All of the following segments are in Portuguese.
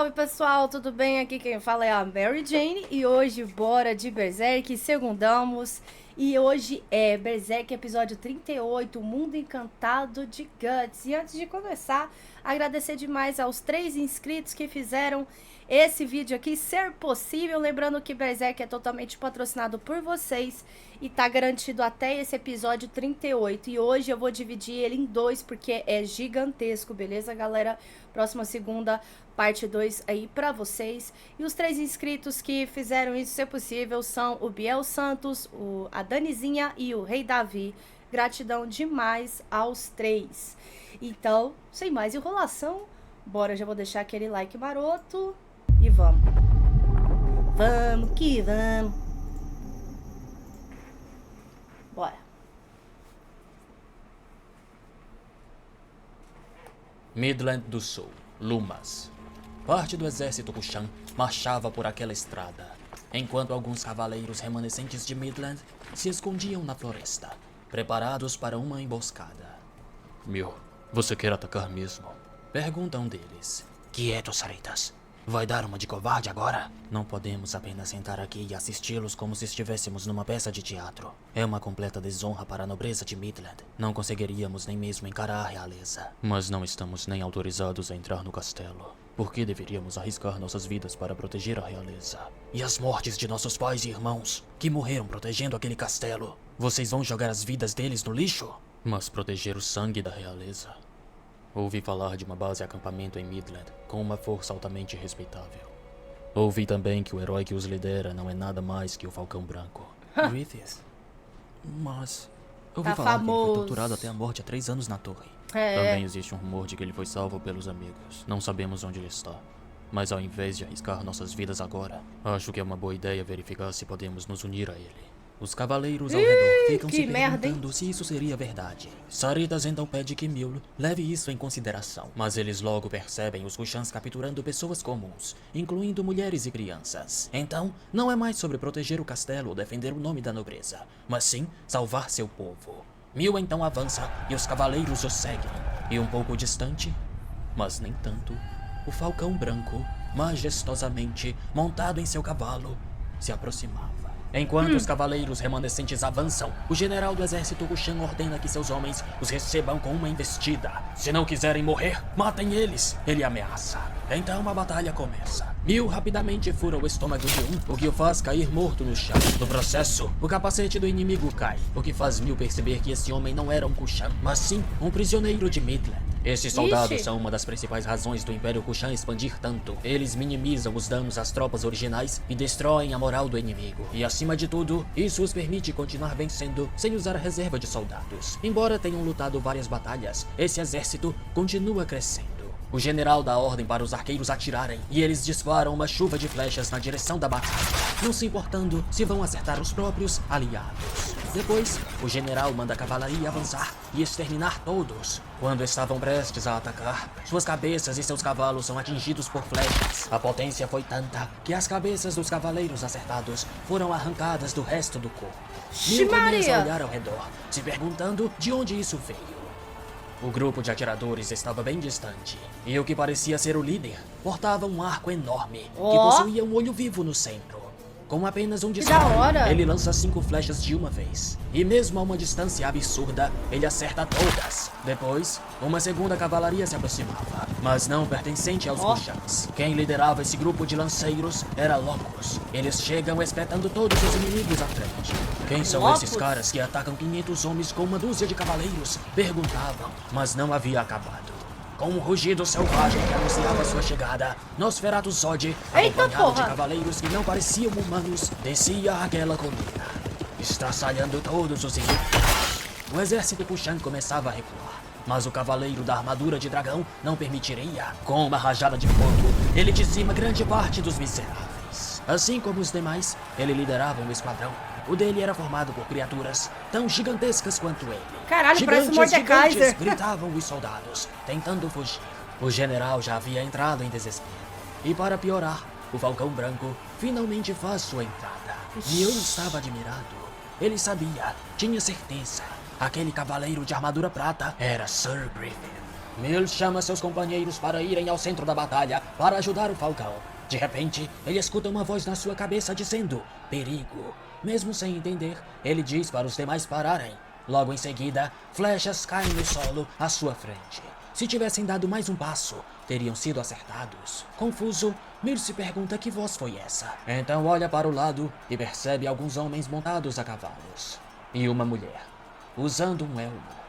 Salve pessoal, tudo bem? Aqui quem fala é a Mary Jane e hoje bora de Berserk, segundamos. E hoje é Berserk episódio 38, Mundo Encantado de Guts. E antes de começar, agradecer demais aos 3 inscritos que fizeram esse vídeo aqui ser possível. Lembrando que Berserk é totalmente patrocinado por vocês e tá garantido até esse episódio 38. E hoje eu vou dividir ele em 2 porque é gigantesco, beleza, galera? Próxima segunda, parte 2 aí pra vocês. E os 3 inscritos que fizeram isso ser possível são o Biel Santos, a Danizinha e o Rei Davi. Gratidão demais aos 3. Então, sem mais enrolação, bora, já vou deixar aquele like maroto e vamos. Vamos que vamos. Bora. Midland do Sul, Lumas. Parte do exército Kushan marchava por aquela estrada, enquanto alguns cavaleiros remanescentes de Midland se escondiam na floresta, preparados para uma emboscada. Você quer atacar mesmo? Pergunta um deles. Quieto, Saritas. Vai dar uma de covarde agora? Não podemos apenas sentar aqui e assisti-los como se estivéssemos numa peça de teatro. É uma completa desonra para a nobreza de Midland. Não conseguiríamos nem mesmo encarar a realeza. Mas não estamos nem autorizados a entrar no castelo. Por que deveríamos arriscar nossas vidas para proteger a realeza? E as mortes de nossos pais e irmãos, que morreram protegendo aquele castelo? Vocês vão jogar as vidas deles no lixo? Mas proteger o sangue da realeza? Ouvi falar de uma base de acampamento em Midland, com uma força altamente respeitável. Ouvi também que o herói que os lidera não é nada mais que o Falcão Branco. Grievous. Mas ouvi falar que ele foi torturado até a morte há 3 anos na torre. Também existe um rumor de que ele foi salvo pelos amigos. Não sabemos onde ele está. Mas ao invés de arriscar nossas vidas agora, acho que é uma boa ideia verificar se podemos nos unir a ele. Os cavaleiros ao redor ficam se perguntando se isso seria verdade. Saritas então pede que Mule leve isso em consideração. Mas eles logo percebem os Kushans capturando pessoas comuns, incluindo mulheres e crianças. Então, não é mais sobre proteger o castelo ou defender o nome da nobreza, mas sim salvar seu povo. Mule então avança e os cavaleiros o seguem. E um pouco distante, mas nem tanto, o Falcão Branco, majestosamente montado em seu cavalo, se aproximava. Enquanto os cavaleiros remanescentes avançam, o general do exército Kushan ordena que seus homens os recebam com uma investida. Se não quiserem morrer, matem eles, ele ameaça. Então a batalha começa. Mule rapidamente fura o estômago de um, o que o faz cair morto no chão. No processo, o capacete do inimigo cai, o que faz Mule perceber que esse homem não era um Kushan, mas sim um prisioneiro de Midland. Esses soldados são uma das principais razões do Império Kushan expandir tanto. Eles minimizam os danos às tropas originais e destroem a moral do inimigo. E acima de tudo, isso os permite continuar vencendo sem usar a reserva de soldados. Embora tenham lutado várias batalhas, esse exército continua crescendo. O general dá ordem para os arqueiros atirarem, e eles disparam uma chuva de flechas na direção da batalha, não se importando se vão acertar os próprios aliados. Depois, o general manda a cavalaria avançar e exterminar todos. Quando estavam prestes a atacar, suas cabeças e seus cavalos são atingidos por flechas. A potência foi tanta que as cabeças dos cavaleiros acertados foram arrancadas do resto do corpo. Mule começa a olhar ao redor, se perguntando de onde isso veio. O grupo de atiradores estava bem distante, e o que parecia ser o líder portava um arco enorme que possuía um olho vivo no centro. Com apenas um disparo, ele lança 5 flechas de uma vez, e mesmo a uma distância absurda, ele acerta todas. Depois, uma segunda cavalaria se aproximava, mas não pertencente aos Kushans. Quem liderava esse grupo de lanceiros era Locus. Eles chegam espetando todos os inimigos à frente. Quem são esses caras que atacam 500 homens com uma dúzia de cavaleiros? Perguntavam, mas não havia acabado. Com um rugido selvagem que anunciava sua chegada, Nosferatu Zod, acompanhado de cavaleiros que não pareciam humanos, descia aquela colina, estraçalhando todos os inimigos. O exército Kushan começava a recuar, mas o cavaleiro da armadura de dragão não permitiria. Com uma rajada de fogo, ele dizima grande parte dos miseráveis. Assim como os demais, ele liderava um esquadrão. O dele era formado por criaturas tão gigantescas quanto ele. Caralho, parece um Mordekaiser. Gritavam os soldados, tentando fugir. O general já havia entrado em desespero. E para piorar, o Falcão Branco finalmente faz sua entrada. E eu estava admirado. Ele sabia, tinha certeza. Aquele cavaleiro de armadura prata era Sir Griffin. Mill chama seus companheiros para irem ao centro da batalha para ajudar o Falcão. De repente, ele escuta uma voz na sua cabeça dizendo: perigo. Mesmo sem entender, ele diz para os demais pararem. Logo em seguida, flechas caem no solo à sua frente. Se tivessem dado mais um passo, teriam sido acertados. Confuso, Mill se pergunta que voz foi essa. Então olha para o lado e percebe alguns homens montados a cavalos. E uma mulher, usando um elmo.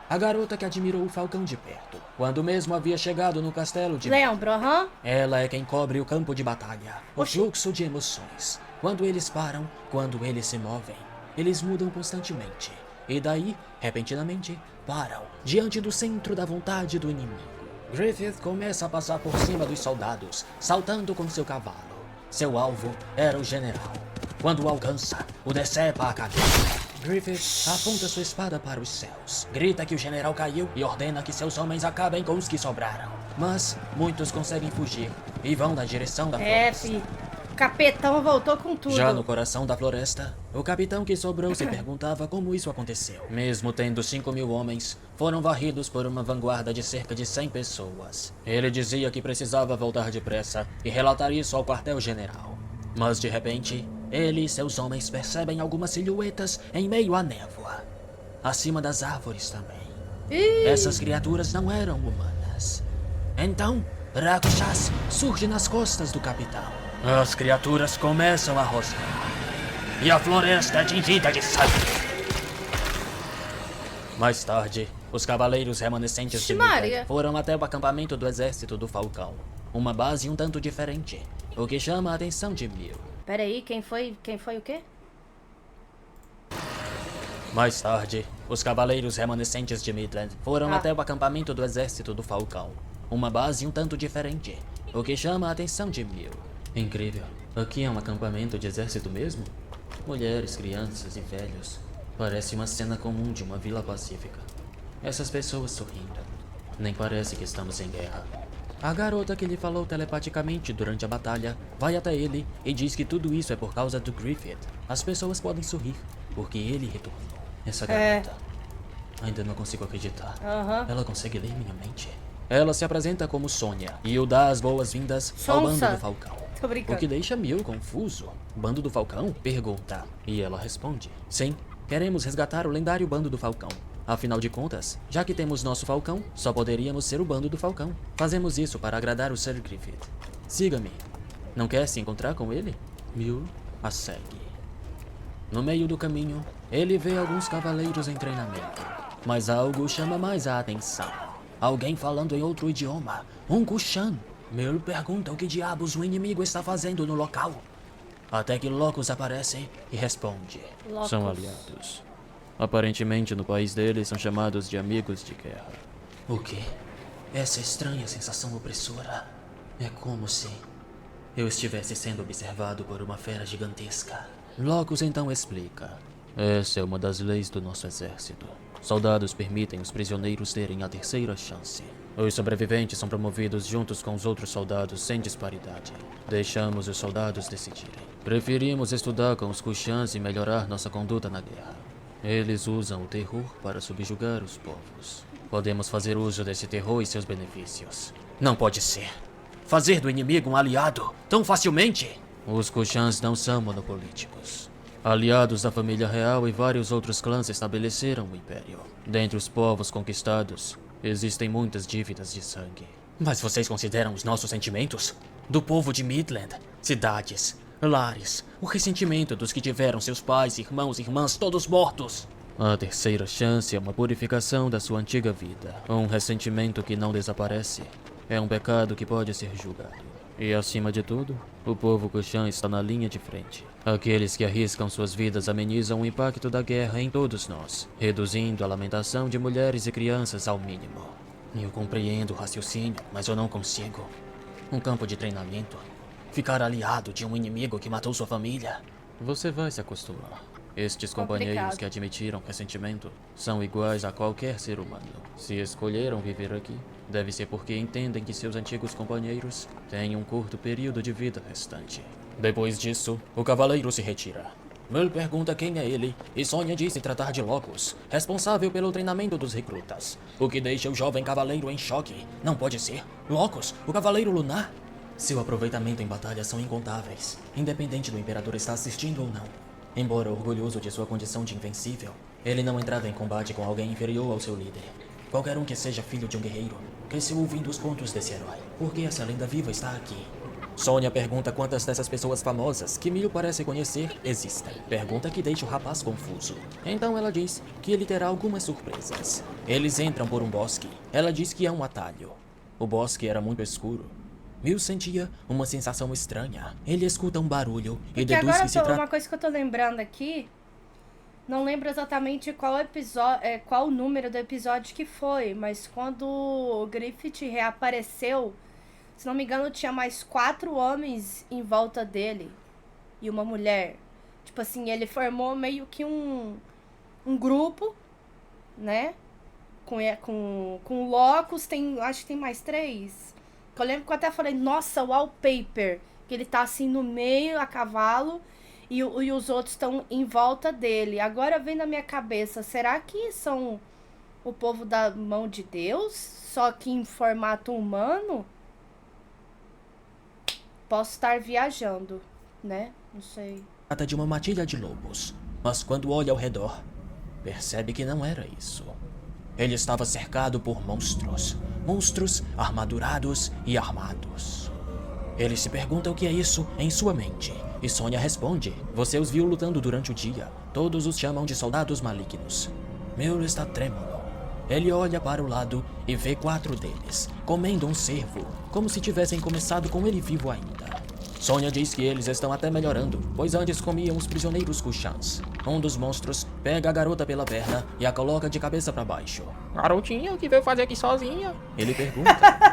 A garota que admirou o Falcão de perto, quando mesmo havia chegado no castelo de... Lembro, aham. Ela é quem cobre o campo de batalha, o fluxo de emoções. Quando eles param, quando eles se movem, eles mudam constantemente. E daí, repentinamente, param diante do centro da vontade do inimigo. Griffith começa a passar por cima dos soldados, saltando com seu cavalo. Seu alvo era o general. Quando o alcança, o decepa a cabeça. Griffith aponta sua espada para os céus, grita que o general caiu e ordena que seus homens acabem com os que sobraram. Mas muitos conseguem fugir e vão na direção da floresta. O capetão voltou com tudo. Já no coração da floresta, o capitão que sobrou se perguntava como isso aconteceu. Mesmo tendo 5.000 homens, foram varridos por uma vanguarda de cerca de 100 pessoas. Ele dizia que precisava voltar depressa e relatar isso ao quartel-general. Mas de repente, ele e seus homens percebem algumas silhuetas em meio à névoa. Acima das árvores também. Essas criaturas não eram humanas. Então, Rakshas surge nas costas do capitão. As criaturas começam a rosnar. E a floresta é tingida de sangue. Mais tarde, os cavaleiros remanescentes de Midland foram até o acampamento do exército do Falcão. Uma base um tanto diferente, o que chama a atenção de Mill. Peraí, quem foi o quê? Mais tarde, os cavaleiros remanescentes de Midland foram até o acampamento do exército do Falcão. Uma base um tanto diferente, o que chama a atenção de Mill. Incrível. Aqui é um acampamento de exército mesmo? Mulheres, crianças e velhos. Parece uma cena comum de uma vila pacífica. Essas pessoas sorrindo. Nem parece que estamos em guerra. A garota que lhe falou telepaticamente durante a batalha vai até ele e diz que tudo isso é por causa do Griffith. As pessoas podem sorrir, porque ele retornou. Essa garota. Ainda não consigo acreditar. Ela consegue ler minha mente. Ela se apresenta como Sônia e o dá as boas-vindas ao bando do Falcão. O que deixa Mill confuso. Bando do Falcão? Pergunta. E ela responde: sim, queremos resgatar o lendário Bando do Falcão. Afinal de contas, já que temos nosso Falcão, só poderíamos ser o Bando do Falcão. Fazemos isso para agradar o Sir Griffith. Siga-me. Não quer se encontrar com ele? Mill a segue. No meio do caminho, ele vê alguns cavaleiros em treinamento. Mas algo chama mais a atenção. Alguém falando em outro idioma. Um Kushan. Mill pergunta o que diabos o inimigo está fazendo no local. Até que Locus aparece e responde: são aliados. Aparentemente no país deles são chamados de amigos de guerra. O quê? Essa estranha sensação opressora. É como se eu estivesse sendo observado por uma fera gigantesca. Locus então explica: essa é uma das leis do nosso exército. Soldados permitem os prisioneiros terem a terceira chance. Os sobreviventes são promovidos juntos com os outros soldados sem disparidade. Deixamos os soldados decidirem. Preferimos estudar com os Kushans e melhorar nossa conduta na guerra. Eles usam o terror para subjugar os povos. Podemos fazer uso desse terror e seus benefícios. Não pode ser. Fazer do inimigo um aliado tão facilmente? Os Kushans não são monopolíticos. Aliados da família real e vários outros clãs estabeleceram o império. Dentre os povos conquistados, existem muitas dívidas de sangue. Mas vocês consideram os nossos sentimentos? Do povo de Midland, cidades, lares, o ressentimento dos que tiveram seus pais, irmãos e irmãs todos mortos. A terceira chance é uma purificação da sua antiga vida. Um ressentimento que não desaparece. É um pecado que pode ser julgado. E acima de tudo, o povo Kushan está na linha de frente. Aqueles que arriscam suas vidas amenizam o impacto da guerra em todos nós, reduzindo a lamentação de mulheres e crianças ao mínimo. Eu compreendo o raciocínio, mas eu não consigo. Um campo de treinamento. Ficar aliado de um inimigo que matou sua família. Você vai se acostumar. Estes companheiros que admitiram ressentimento são iguais a qualquer ser humano. Se escolheram viver aqui, deve ser porque entendem que seus antigos companheiros têm um curto período de vida restante. Depois disso, o cavaleiro se retira. Mel pergunta quem é ele, e Sonya diz se tratar de Locus, responsável pelo treinamento dos recrutas, o que deixa o jovem cavaleiro em choque. Não pode ser. Locus, o Cavaleiro Lunar? Seu aproveitamento em batalhas são incontáveis, independente do Imperador estar assistindo ou não. Embora orgulhoso de sua condição de invencível, ele não entrava em combate com alguém inferior ao seu líder. Qualquer um que seja filho de um guerreiro, cresceu ouvindo os contos desse herói. Por que essa lenda viva está aqui? Sonya pergunta quantas dessas pessoas famosas que Mil parece conhecer existem. Pergunta que deixa o rapaz confuso. Então ela diz que ele terá algumas surpresas. Eles entram por um bosque. Ela diz que é um atalho. O bosque era muito escuro. Mil sentia uma sensação estranha. Ele escuta um barulho e deduz agora que se trata... uma coisa que eu tô lembrando aqui, não lembro exatamente qual episódio, qual o número do episódio que foi, mas quando o Griffith reapareceu, se não me engano, tinha mais 4 homens em volta dele e uma mulher. Tipo assim, ele formou meio que um grupo, né? Com o Locus, acho que tem mais 3. Eu lembro que eu até falei, nossa, wallpaper, que ele tá assim no meio, a cavalo, e os outros estão em volta dele. Agora vem na minha cabeça, será que são o povo da mão de Deus, só que em formato humano? Posso estar viajando, né? Não sei. Trata de uma matilha de lobos, mas quando olha ao redor, percebe que não era isso. Ele estava cercado por monstros armadurados e armados. Ele se pergunta o que é isso em sua mente, e Sonya responde: você os viu lutando durante o dia, todos os chamam de soldados malignos. Mil está trêmulo. Ele olha para o lado e vê 4 deles, comendo um cervo, como se tivessem começado com ele vivo ainda. Sonya diz que eles estão até melhorando, pois antes comiam os prisioneiros Kushans. Um dos monstros pega a garota pela perna e a coloca de cabeça para baixo. Garotinha, o que veio fazer aqui sozinha? Ele pergunta.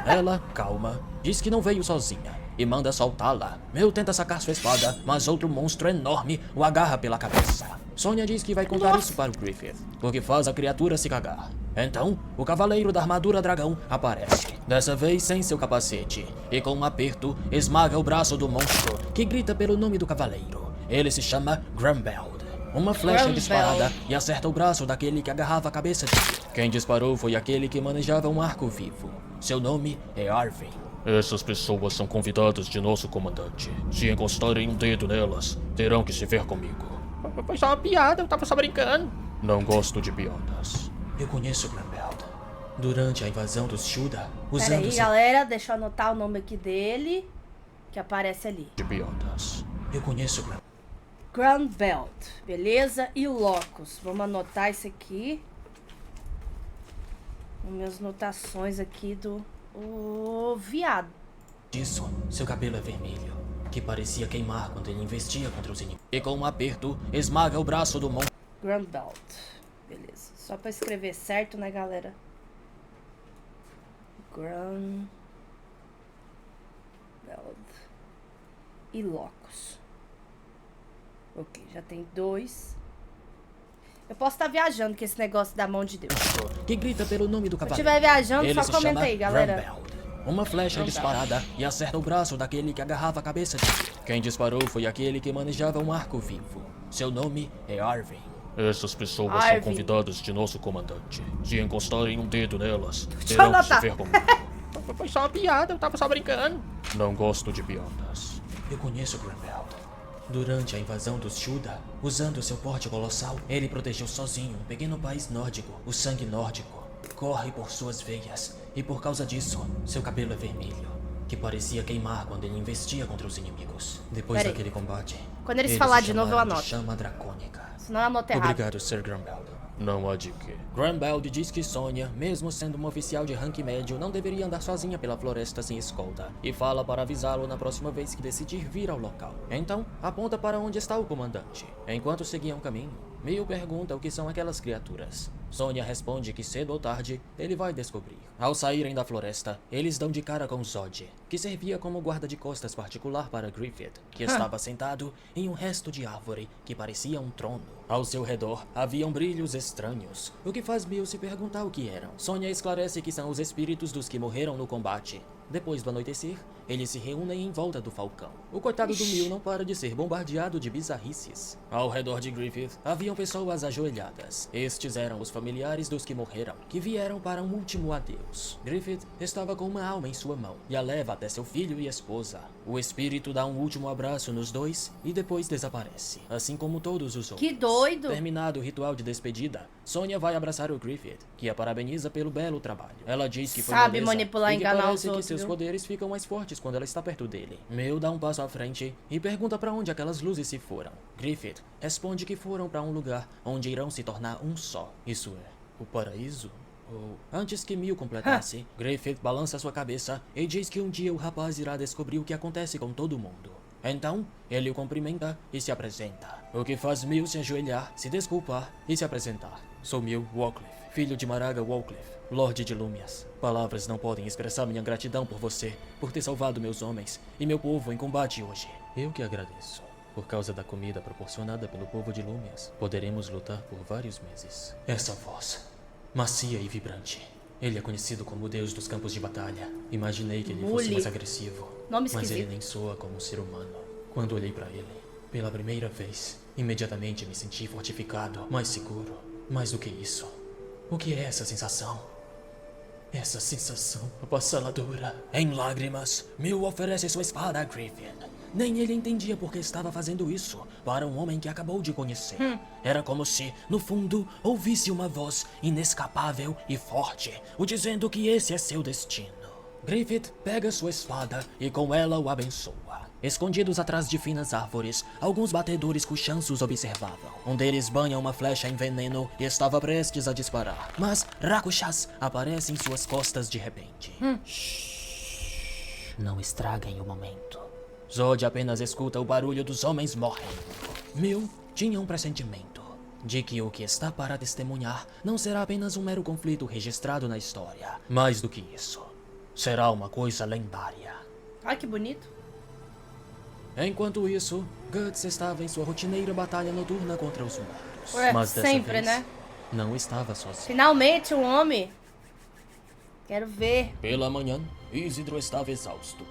Ela, calma, diz que não veio sozinha e manda soltá-la. Mel tenta sacar sua espada, mas outro monstro enorme o agarra pela cabeça. Sonya diz que vai contar isso para o Griffith, porque faz a criatura se cagar. Então, o Cavaleiro da Armadura Dragão aparece, dessa vez sem seu capacete, e com um aperto esmaga o braço do monstro, que grita pelo nome do cavaleiro. Ele se chama Grumbeld. Uma flecha disparada e acerta o braço daquele que agarrava a cabeça dele. Quem disparou foi aquele que manejava um arco vivo. Seu nome é Arvin. Essas pessoas são convidadas de nosso comandante. Se encostarem um dedo nelas, terão que se ver comigo. Foi só uma piada, eu tava só brincando. Não gosto de piadas. Eu conheço Grumbeld. Durante a invasão dos Shuda, usando Peraí, galera, deixa eu anotar o nome aqui dele, que aparece ali. De piadas. Eu conheço Grumbeld. Grumbeld, beleza? E Locus, vamos anotar isso aqui. As minhas notações aqui do... O viado. Disso, seu cabelo é vermelho, que parecia queimar quando ele investia contra os inimigos. E com um aperto, esmaga o braço do monstro. Grumbeld, beleza. Só pra escrever certo, né, galera? Grumbeld e Locus. Ok, já tem 2. Eu posso estar viajando com esse negócio da mão de Deus. Que grita pelo nome do Se cavaleiro. estiver viajando, Ele só se comenta chama aí, galera. Grumbeld. Uma flecha disparada e acerta o braço daquele que agarrava a cabeça dele. Quem disparou foi aquele que manejava um arco vivo. Seu nome é Arvin. Essas pessoas Arvin. são convidadas de nosso comandante. Se encostarem um dedo nelas, Deixa eu terão que se anotar. ver comigo. Foi só uma piada, eu tava só brincando. Não gosto de piadas. Eu conheço Grumbeld. Durante a invasão dos Shuda, usando seu porte colossal, ele protegeu sozinho um pequeno país nórdico. O sangue nórdico corre por suas veias, e por causa disso, seu cabelo é vermelho, que parecia queimar quando ele investia contra os inimigos. Depois Peraí. daquele combate, Quando eles se falar de novo, eu chamaram de anoto. Chama dracônica. Senão eu anoto errado. Obrigado, Sir Grumbeld. Não há de quê. Grumbeld diz que Sonya, mesmo sendo uma oficial de rank médio, não deveria andar sozinha pela floresta sem escolta, e fala para avisá-lo na próxima vez que decidir vir ao local. Então, aponta para onde está o comandante. Enquanto seguiam caminho, Mil pergunta o que são aquelas criaturas. Sonya responde que cedo ou tarde ele vai descobrir. Ao saírem da floresta, eles dão de cara com Zod, que servia como guarda de costas particular para Griffith, que estava sentado em um resto de árvore que parecia um trono. Ao seu redor haviam brilhos estranhos, o que faz Mil se perguntar o que eram. Sonya esclarece que são os espíritos dos que morreram no combate. Depois do anoitecer, eles se reúnem em volta do falcão. O coitado do Mil não para de ser bombardeado de bizarrices. Ao redor de Griffith, haviam pessoas ajoelhadas. Estes eram os familiares dos que morreram, que vieram para um último adeus. Griffith estava com uma alma em sua mão e a leva até seu filho e esposa. O espírito dá um último abraço nos dois e depois desaparece, assim como todos os outros. Que doido! Terminado o ritual de despedida, Sonya vai abraçar o Griffith, que a parabeniza pelo belo trabalho. Ela diz que foi Sabe moleza manipular e e que enganar parece os que outros, seus viu? poderes ficam mais fortes quando ela está perto dele. Mel dá um passo à frente e pergunta para onde aquelas luzes se foram. Griffith responde que foram para um lugar onde irão se tornar um só. Isso é, o paraíso? Ou... Antes que Mil completasse, Griffith balança sua cabeça e diz que um dia o rapaz irá descobrir o que acontece com todo mundo. Então, ele o cumprimenta e se apresenta. O que faz Mil se ajoelhar, se desculpar e se apresentar. Sou Mil Wallcliffe, filho de Maraga Wallcliffe, Lorde de Lúmias. Palavras não podem expressar minha gratidão por você, por ter salvado meus homens e meu povo em combate hoje. Eu que agradeço. Por causa da comida proporcionada pelo povo de Lúmias, poderemos lutar por vários meses. Essa voz, macia e vibrante. Ele é conhecido como o deus dos campos de batalha. Imaginei que ele fosse Bully. mais agressivo, Nome mas esquisito. ele nem soa como um ser humano. Quando olhei pra ele, pela primeira vez, imediatamente me senti fortificado, mais seguro. Mais do que isso, o que é essa sensação? Essa sensação avassaladora. Em lágrimas, Mil oferece sua espada a Griffith. Nem ele entendia por que estava fazendo isso para um homem que acabou de conhecer. Era como se, no fundo, ouvisse uma voz inescapável e forte, o dizendo que esse é seu destino. Griffith pega sua espada e com ela o abençoa. Escondidos atrás de finas árvores, alguns batedores cuchanços observavam. Um deles banha uma flecha em veneno e estava prestes a disparar. Mas Rakushas aparece em suas costas de repente. Shhh. Não estraguem o momento. Zod apenas escuta o barulho dos homens morrendo. Mil tinha um pressentimento de que o que está para testemunhar não será apenas um mero conflito registrado na história. Mais do que isso, será uma coisa lendária. Ai, que bonito. Enquanto isso, Guts estava em sua rotineira batalha noturna contra os mortos. Ué, Mas dessa sempre, vez, né? não estava sozinho. Finalmente um homem. Quero ver. Pela manhã, Isidro estava exausto.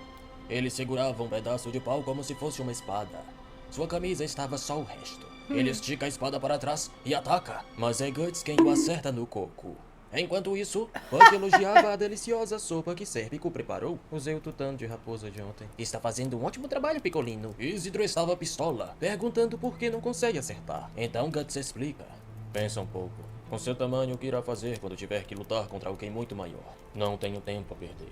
Ele segurava um pedaço de pau como se fosse uma espada. Sua camisa estava só o resto. Ele estica a espada para trás e ataca, mas é Guts quem o acerta no coco. Enquanto isso, Buck elogiava a deliciosa sopa que Sérpico preparou. Usei o tutano de raposa de ontem. Está fazendo um ótimo trabalho, Picolino. Isidro estava pistola, perguntando por que não consegue acertar. Então Guts explica. Pensa um pouco. Com seu tamanho, o que irá fazer quando tiver que lutar contra alguém muito maior? Não tenho tempo a perder.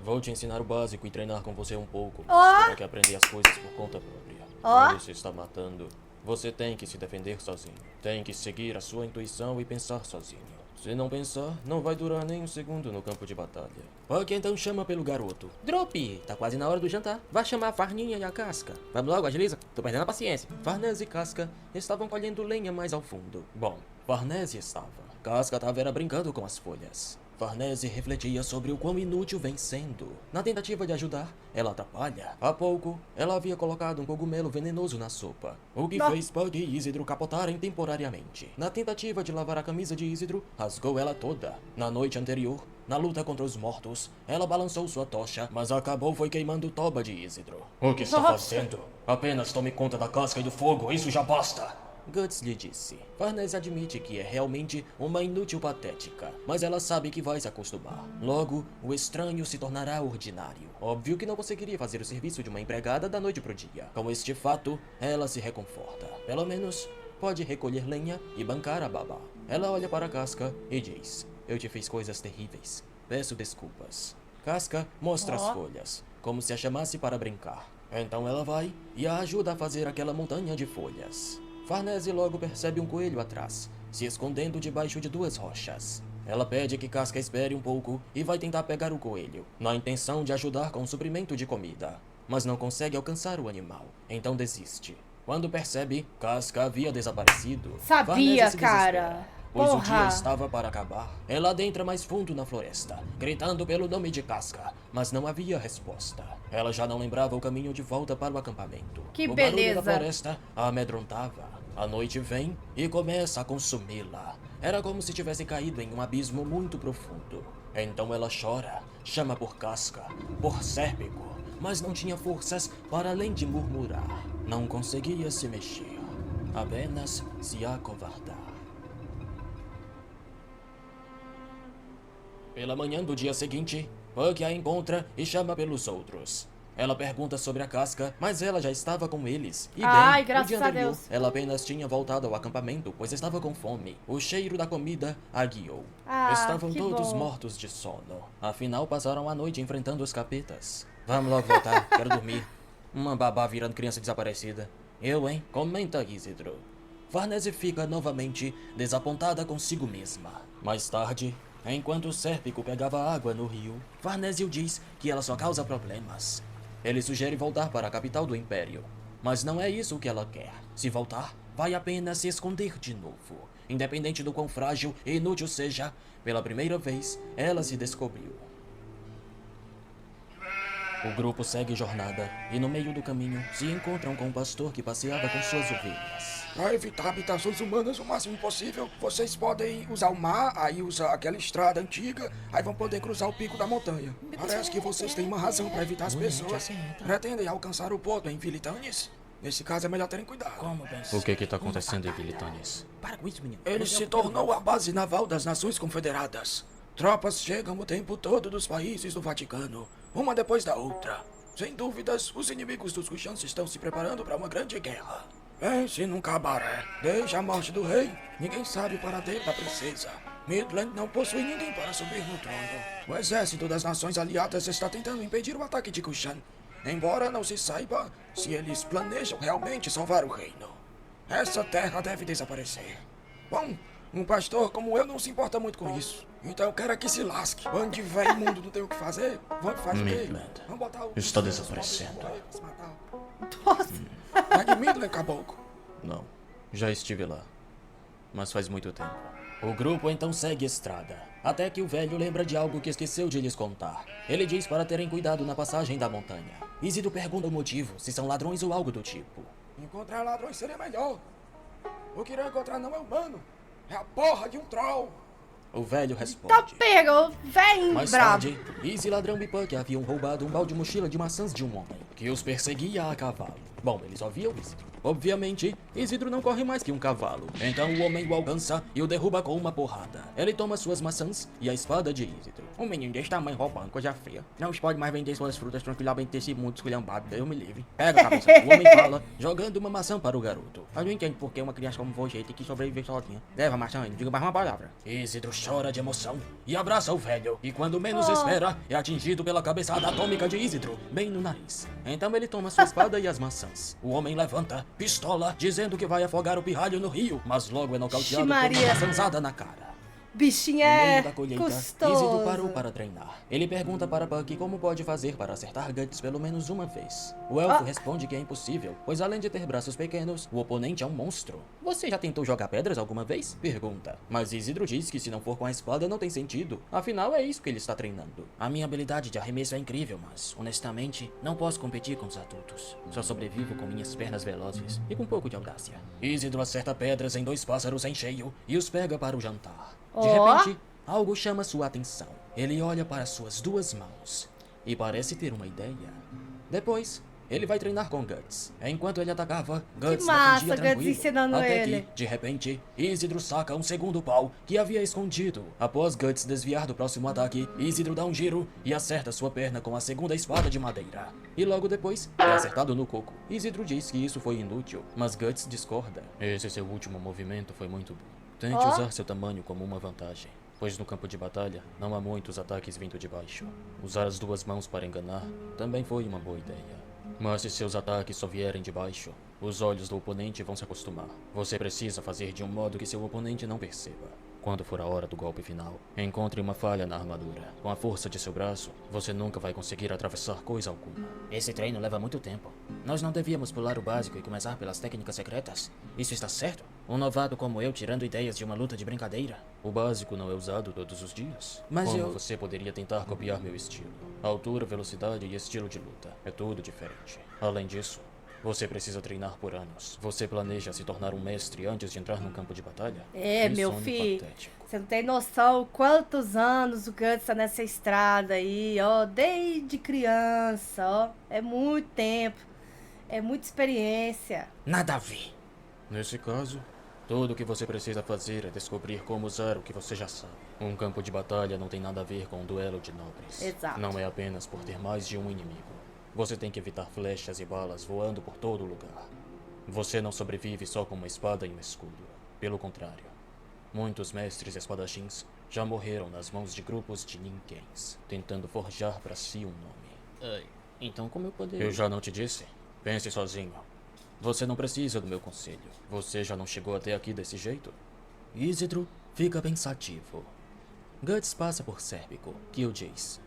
Vou te ensinar o básico e treinar com você um pouco. Terá que aprender as coisas por conta própria. Quando você está matando, você tem que se defender sozinho. Tem que seguir a sua intuição e pensar sozinho. Se não pensar, não vai durar nem um segundo no campo de batalha. Buck então chama pelo garoto. Drop, tá quase na hora do jantar. Vai chamar a Farninha e a Casca. Vamos logo, agiliza. Tô perdendo a paciência. Farnese e Casca estavam colhendo lenha mais ao fundo. Bom, Farnese estava. Casca estava brincando com as folhas. Farnese refletia sobre o quão inútil vem sendo. Na tentativa de ajudar, ela atrapalha. Há pouco, ela havia colocado um cogumelo venenoso na sopa, o que fez Bug e Isidro capotarem temporariamente. Na tentativa de lavar a camisa de Isidro, rasgou ela toda. Na noite anterior, na luta contra os mortos, ela balançou sua tocha, mas acabou foi queimando o toba de Isidro. O que está fazendo? Apenas tome conta da casca e do fogo, isso já basta! Guts lhe disse. Farnese admite que é realmente uma inútil patética, mas ela sabe que vai se acostumar. Logo, o estranho se tornará ordinário. Óbvio que não conseguiria fazer o serviço de uma empregada da noite pro dia. Com este fato, ela se reconforta. Pelo menos, pode recolher lenha e bancar a babá. Ela olha para a Casca e diz: eu te fiz coisas terríveis. Peço desculpas. Casca mostra as folhas, como se a chamasse para brincar. Então ela vai e a ajuda a fazer aquela montanha de folhas. Farnese logo percebe um coelho atrás, se escondendo debaixo de duas rochas. Ela pede que Casca espere um pouco e vai tentar pegar o coelho, na intenção de ajudar com o suprimento de comida. Mas não consegue alcançar o animal, então desiste. Quando percebe, Casca havia desaparecido. Sabia, Farnese se cara. desespera, pois o dia Porra. estava para acabar. Ela adentra mais fundo na floresta, gritando pelo nome de Casca, mas não havia resposta. Ela já não lembrava o caminho de volta para o acampamento. Que o beleza. barulho da floresta a amedrontava. A noite vem e começa a consumi-la. era como se tivesse caído em um abismo muito profundo. Então ela chora, chama por Casca, por Sérpico, mas não tinha forças para além de murmurar. Não conseguia se mexer, apenas se acovardar. Pela manhã do dia seguinte, Puck a encontra e chama pelos outros. Ela pergunta sobre a Casca, mas ela já estava com eles. E Ai, bem, graças no dia a anterior, Deus. ela apenas tinha voltado ao acampamento, pois estava com fome. O cheiro da comida a guiou. Ah, Estavam que todos bom. mortos de sono. Afinal, passaram a noite enfrentando os capetas. Vamos logo voltar, quero dormir. Uma babá virando criança desaparecida. Eu, hein? Comenta, Isidro. Farnese fica novamente desapontada consigo mesma. Mais tarde, enquanto o Sérpico pegava água no rio, Farnese diz que ela só causa problemas. Ele sugere voltar para a capital do Império. Mas não é isso que ela quer. Se voltar, vai apenas se esconder de novo. Independente do quão frágil e inútil seja, pela primeira vez, ela se descobriu. O grupo segue jornada e no meio do caminho se encontram com um pastor que passeava com suas ovelhas. Para evitar habitações humanas o máximo possível, vocês podem usar o mar, aí usa aquela estrada antiga, aí vão poder cruzar o pico da montanha. Parece que vocês têm uma razão para evitar as pessoas. Pretendem alcançar o porto em Vilitanes? Nesse caso é melhor terem cuidado. O que está acontecendo em Vilitanes? Para com isso, menino. Ele se tornou a base naval das Nações Confederadas. Tropas chegam o tempo todo dos países do Vaticano, uma depois da outra. Sem dúvidas, os inimigos dos Kushans estão se preparando para uma grande guerra. Pense num cabaré. Desde a morte do rei, ninguém sabe o paradeiro da princesa. Midland não possui ninguém para subir no trono. O exército das Nações Aliadas está tentando impedir o ataque de Kushan, embora não se saiba se eles planejam realmente salvar o reino. Essa terra deve desaparecer. Bom, um pastor como eu não se importa muito com isso. Então eu quero é que se lasque. Onde velho mundo não tem o que fazer, vamos fazer o quê? Midland Vamos botar o... está desaparecendo. Nossa. Pegue Midland, caboclo. Não, já estive lá. Mas faz muito tempo. O grupo então segue a estrada, até que o velho lembra de algo que esqueceu de lhes contar. Ele diz para terem cuidado na passagem da montanha. Isidro pergunta o motivo, se são ladrões ou algo do tipo. Encontrar ladrões seria melhor. O que irão encontrar não é humano. É a porra de um troll. O velho Tá responde. pega, o velho Mais brabo. tarde, Izzy, ladrão e Puck haviam roubado um balde mochila de maçãs de um homem, que os perseguia a cavalo. Bom, eles ouviam Isidro. Obviamente, Isidro não corre mais que um cavalo. Então o homem o alcança e o derruba com uma porrada. Ele toma suas maçãs e a espada de Isidro. Um menino desse tamanho roubando, coisa feia. Não se pode mais vender suas frutas tranquilamente desse mundo esculhambado, Deus me livre. Pega a cabeça. O homem fala, jogando uma maçã para o garoto. Eu não entendo por que uma criança como você tem que sobreviver sozinha. Leva a maçã, não diga mais uma palavra. Isidro chora de emoção e abraça o velho. E quando menos espera, é atingido pela cabeçada atômica de Isidro, bem no nariz. Então ele toma sua espada e as maçãs. O homem levanta, pistola, dizendo que vai afogar o pirralho no rio, mas logo é nocauteado por uma Maria. maçãzada na cara. Bichinho No meio é da colheita, custoso. Isidro parou para treinar. Ele pergunta para Puck como pode fazer para acertar Guts pelo menos uma vez. O elfo responde que é impossível, pois além de ter braços pequenos, o oponente é um monstro. Você já tentou jogar pedras alguma vez? Pergunta. Mas Isidro diz que se não for com a espada não tem sentido. Afinal, é isso que ele está treinando. A minha habilidade de arremesso é incrível, mas, honestamente, não posso competir com os adultos. Só sobrevivo com minhas pernas velozes e com um pouco de audácia. Isidro acerta pedras em 2 pássaros em cheio e os pega para o jantar. De Ó. repente, algo chama sua atenção. Ele olha para suas 2 mãos e parece ter uma ideia. Depois, ele vai treinar com Guts. Enquanto ele atacava, Guts massa, defendia Guts tranquilo. ensinando até ele. que, de repente, Isidro saca um segundo pau que havia escondido. Após Guts desviar do próximo ataque, Isidro dá um giro e acerta sua perna com a segunda espada de madeira. E logo depois, é acertado no coco. Isidro diz que isso foi inútil, mas Guts discorda. Esse seu último movimento foi muito bom. Tente Ó. usar seu tamanho como uma vantagem, pois no campo de batalha não há muitos ataques vindo de baixo. Usar as 2 mãos para enganar também foi uma boa ideia. Mas se seus ataques só vierem de baixo, os olhos do oponente vão se acostumar. Você precisa fazer de um modo que seu oponente não perceba. Quando for a hora do golpe final, encontre uma falha na armadura. Com a força de seu braço, você nunca vai conseguir atravessar coisa alguma. Esse treino leva muito tempo. Nós não devíamos pular o básico e começar pelas técnicas secretas? Isso está certo? Um novato como eu tirando ideias de uma luta de brincadeira? O básico não é usado todos os dias. Mas Como eu- você poderia tentar copiar meu estilo? Altura, velocidade e estilo de luta. É tudo diferente. Além disso, Você precisa treinar por anos. Você planeja se tornar um mestre antes de entrar num campo de batalha? É, Que meu sonho filho. patético. Você não tem noção quantos anos o Guts tá nessa estrada aí, ó. Desde criança, ó. É muito tempo. É muita experiência. Nada a ver. Nesse caso, tudo o que você precisa fazer é descobrir como usar o que você já sabe. Um campo de batalha não tem nada a ver com um duelo de nobres. Exato. Não é apenas por ter mais de um inimigo. Você tem que evitar flechas e balas voando por todo lugar. Você não sobrevive só com uma espada e um escudo. Pelo contrário, muitos mestres espadachins já morreram nas mãos de grupos de ninguéms, tentando forjar para si um nome. Então como eu poderia... Eu já não te disse? Pense sozinho. Você não precisa do meu conselho. Você já não chegou até aqui desse jeito? Isidro fica pensativo. Guts passa por Sérpico, que o diz.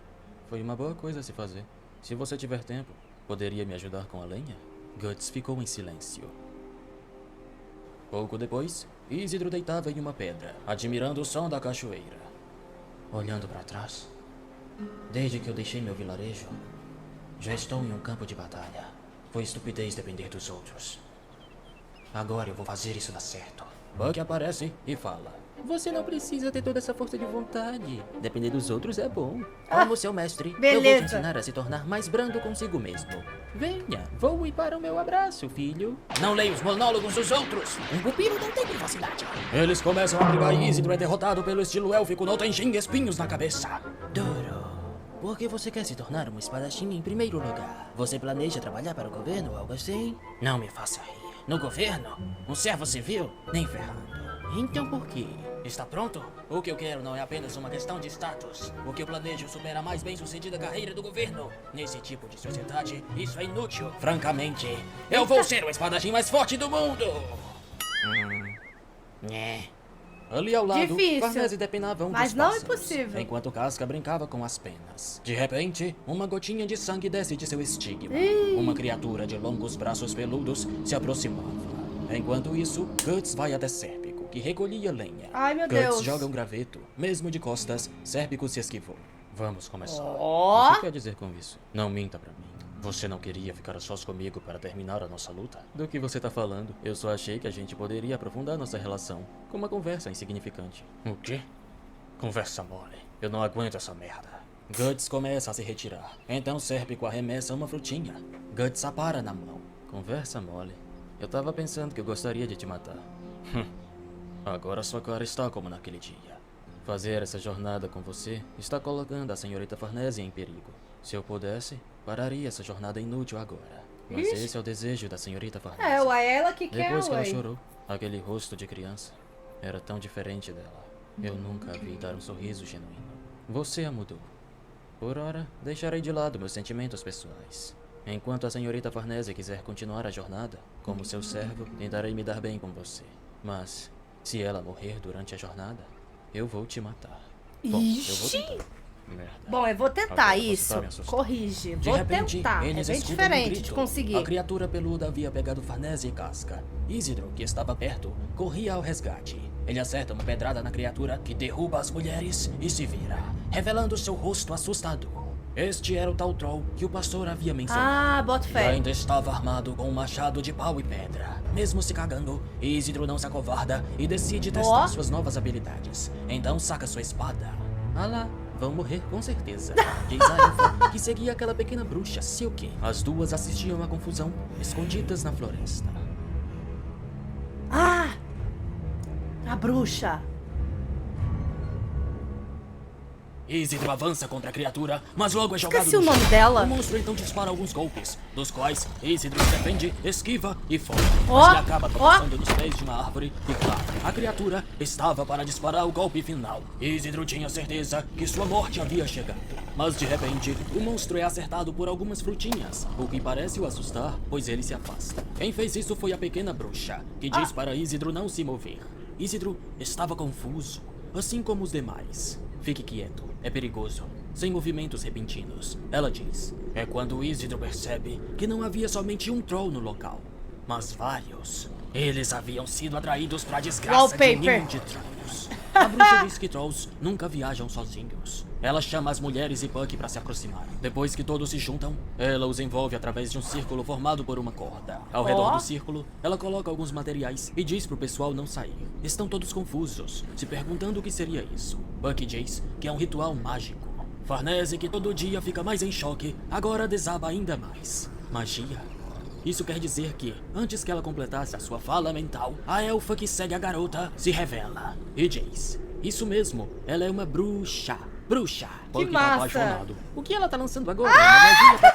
Foi uma boa coisa a se fazer. Se você tiver tempo, poderia me ajudar com a lenha? Guts ficou em silêncio. Pouco depois, Isidro deitava em uma pedra, admirando o som da cachoeira. Olhando para trás, desde que eu deixei meu vilarejo, já estou em um campo de batalha. Foi estupidez depender dos outros. Agora eu vou fazer isso dar certo. Buck aparece e fala. Você não precisa ter toda essa força de vontade. Depender dos outros é bom. Como seu mestre, eu vou beleza. te ensinar a se tornar mais brando consigo mesmo. Venha, voe para o meu abraço, filho. Não leia os monólogos dos outros. Um pupilo não tem privacidade. Eles começam a brigar e Isidro é derrotado pelo estilo élfico no Tenjin espinhos na cabeça. Duro. Por que você quer se tornar um espadachim em primeiro lugar? Você planeja trabalhar para o governo ou algo assim? Não me faça rir. No governo? Um servo civil? Nem ferrando. Então por quê? Está pronto? O que eu quero não é apenas uma questão de status. O que eu planejo supera a mais bem-sucedida carreira do governo. Nesse tipo de sociedade, isso é inútil. Francamente, eu vou ser o espadachim mais forte do mundo. Ali ao lado, Difícil, Farnese depenava um mas dos não pássaros, impossível. enquanto Casca brincava com as penas. De repente, uma gotinha de sangue desce de seu estigma. Uma criatura de longos braços peludos se aproximava. Enquanto isso, Guts vai até Sérpico, que recolhia lenha. Ai, meu Guts Deus. joga um graveto. Mesmo de costas, Sérpico se esquivou. Vamos começar. Ó. O que quer dizer com isso? Não minta pra mim. Você não queria ficar a sós comigo para terminar a nossa luta? Do que você tá falando? Eu só achei que a gente poderia aprofundar nossa relação com uma conversa insignificante. O quê? Conversa mole. Eu não aguento essa merda. Guts começa a se retirar. Então Sérpico arremessa uma frutinha. Guts a para na mão. Conversa mole. Eu tava pensando que eu gostaria de te matar. Agora sua cara está como naquele dia. Fazer essa jornada com você está colocando a senhorita Farnese em perigo. Se eu pudesse, pararia essa jornada inútil agora. Mas esse é o desejo da senhorita Farnese. É, uai, ela que quer, Depois que ela uai. chorou, aquele rosto de criança era tão diferente dela. Eu nunca a vi dar um sorriso genuíno. Você a mudou. Por ora, deixarei de lado meus sentimentos pessoais. Enquanto a senhorita Farnese quiser continuar a jornada, como seu servo, tentarei me dar bem com você. Mas, se ela morrer durante a jornada, eu vou te matar. Bom, eu vou Ixi. tentar. Merda. Bom, eu vou tentar Agora você isso. tá me assustando. Corrige. De Vou repente, tentar. É eles bem escutam um diferente grito. de conseguir. A criatura peluda havia pegado Farnese e Casca. Isidro, que estava perto, corria ao resgate. Ele acerta uma pedrada na criatura, que derruba as mulheres e se vira, revelando seu rosto assustador. Este era o tal troll que o pastor havia mencionado. Ah, bota E fé. ainda estava armado com um machado de pau e pedra. Mesmo se cagando, Isidro não se acovarda e decide testar Ó. suas novas habilidades. Então saca sua espada. Ah lá, vão morrer com certeza. Diz a elfa que seguia aquela pequena bruxa, Silke. As duas assistiam à confusão, escondidas na floresta. Ah! A bruxa. Isidro avança contra a criatura, mas logo é jogado Esqueci o no nome chão. dela. O monstro então dispara alguns golpes, dos quais Isidro se defende, esquiva e foge. Ó, Mas ele acaba ó. tropeçando nos pés de uma árvore e claro, a criatura estava para disparar o golpe final. Isidro tinha certeza que sua morte havia chegado. Mas de repente, o monstro é acertado por algumas frutinhas, o que parece o assustar, pois ele se afasta. Quem fez isso foi a pequena bruxa, que diz para Isidro não se mover. Isidro estava confuso, assim como os demais. Fique quieto, é perigoso, sem movimentos repentinos. Ela diz. É quando Isidro percebe que não havia somente um troll no local, mas vários. Eles haviam sido atraídos para a desgraça de um Wallpaper. ninho de trolls. A bruxa diz que trolls nunca viajam sozinhos. ela chama as mulheres e Puck para se aproximar. Depois que todos se juntam, ela os envolve através de um círculo formado por uma corda. Ao redor do círculo, ela coloca alguns materiais e diz pro pessoal não sair. Estão todos confusos, se perguntando o que seria isso. Puck diz que é um ritual mágico. Farnese, que todo dia fica mais em choque, agora desaba ainda mais. Magia? Isso quer dizer que, antes que ela completasse a sua fala mental, a elfa que segue a garota se revela e diz: isso mesmo, ela é uma bruxa. Bruxa. Que Puck massa. tá apaixonado. O que ela tá lançando agora? Uma magia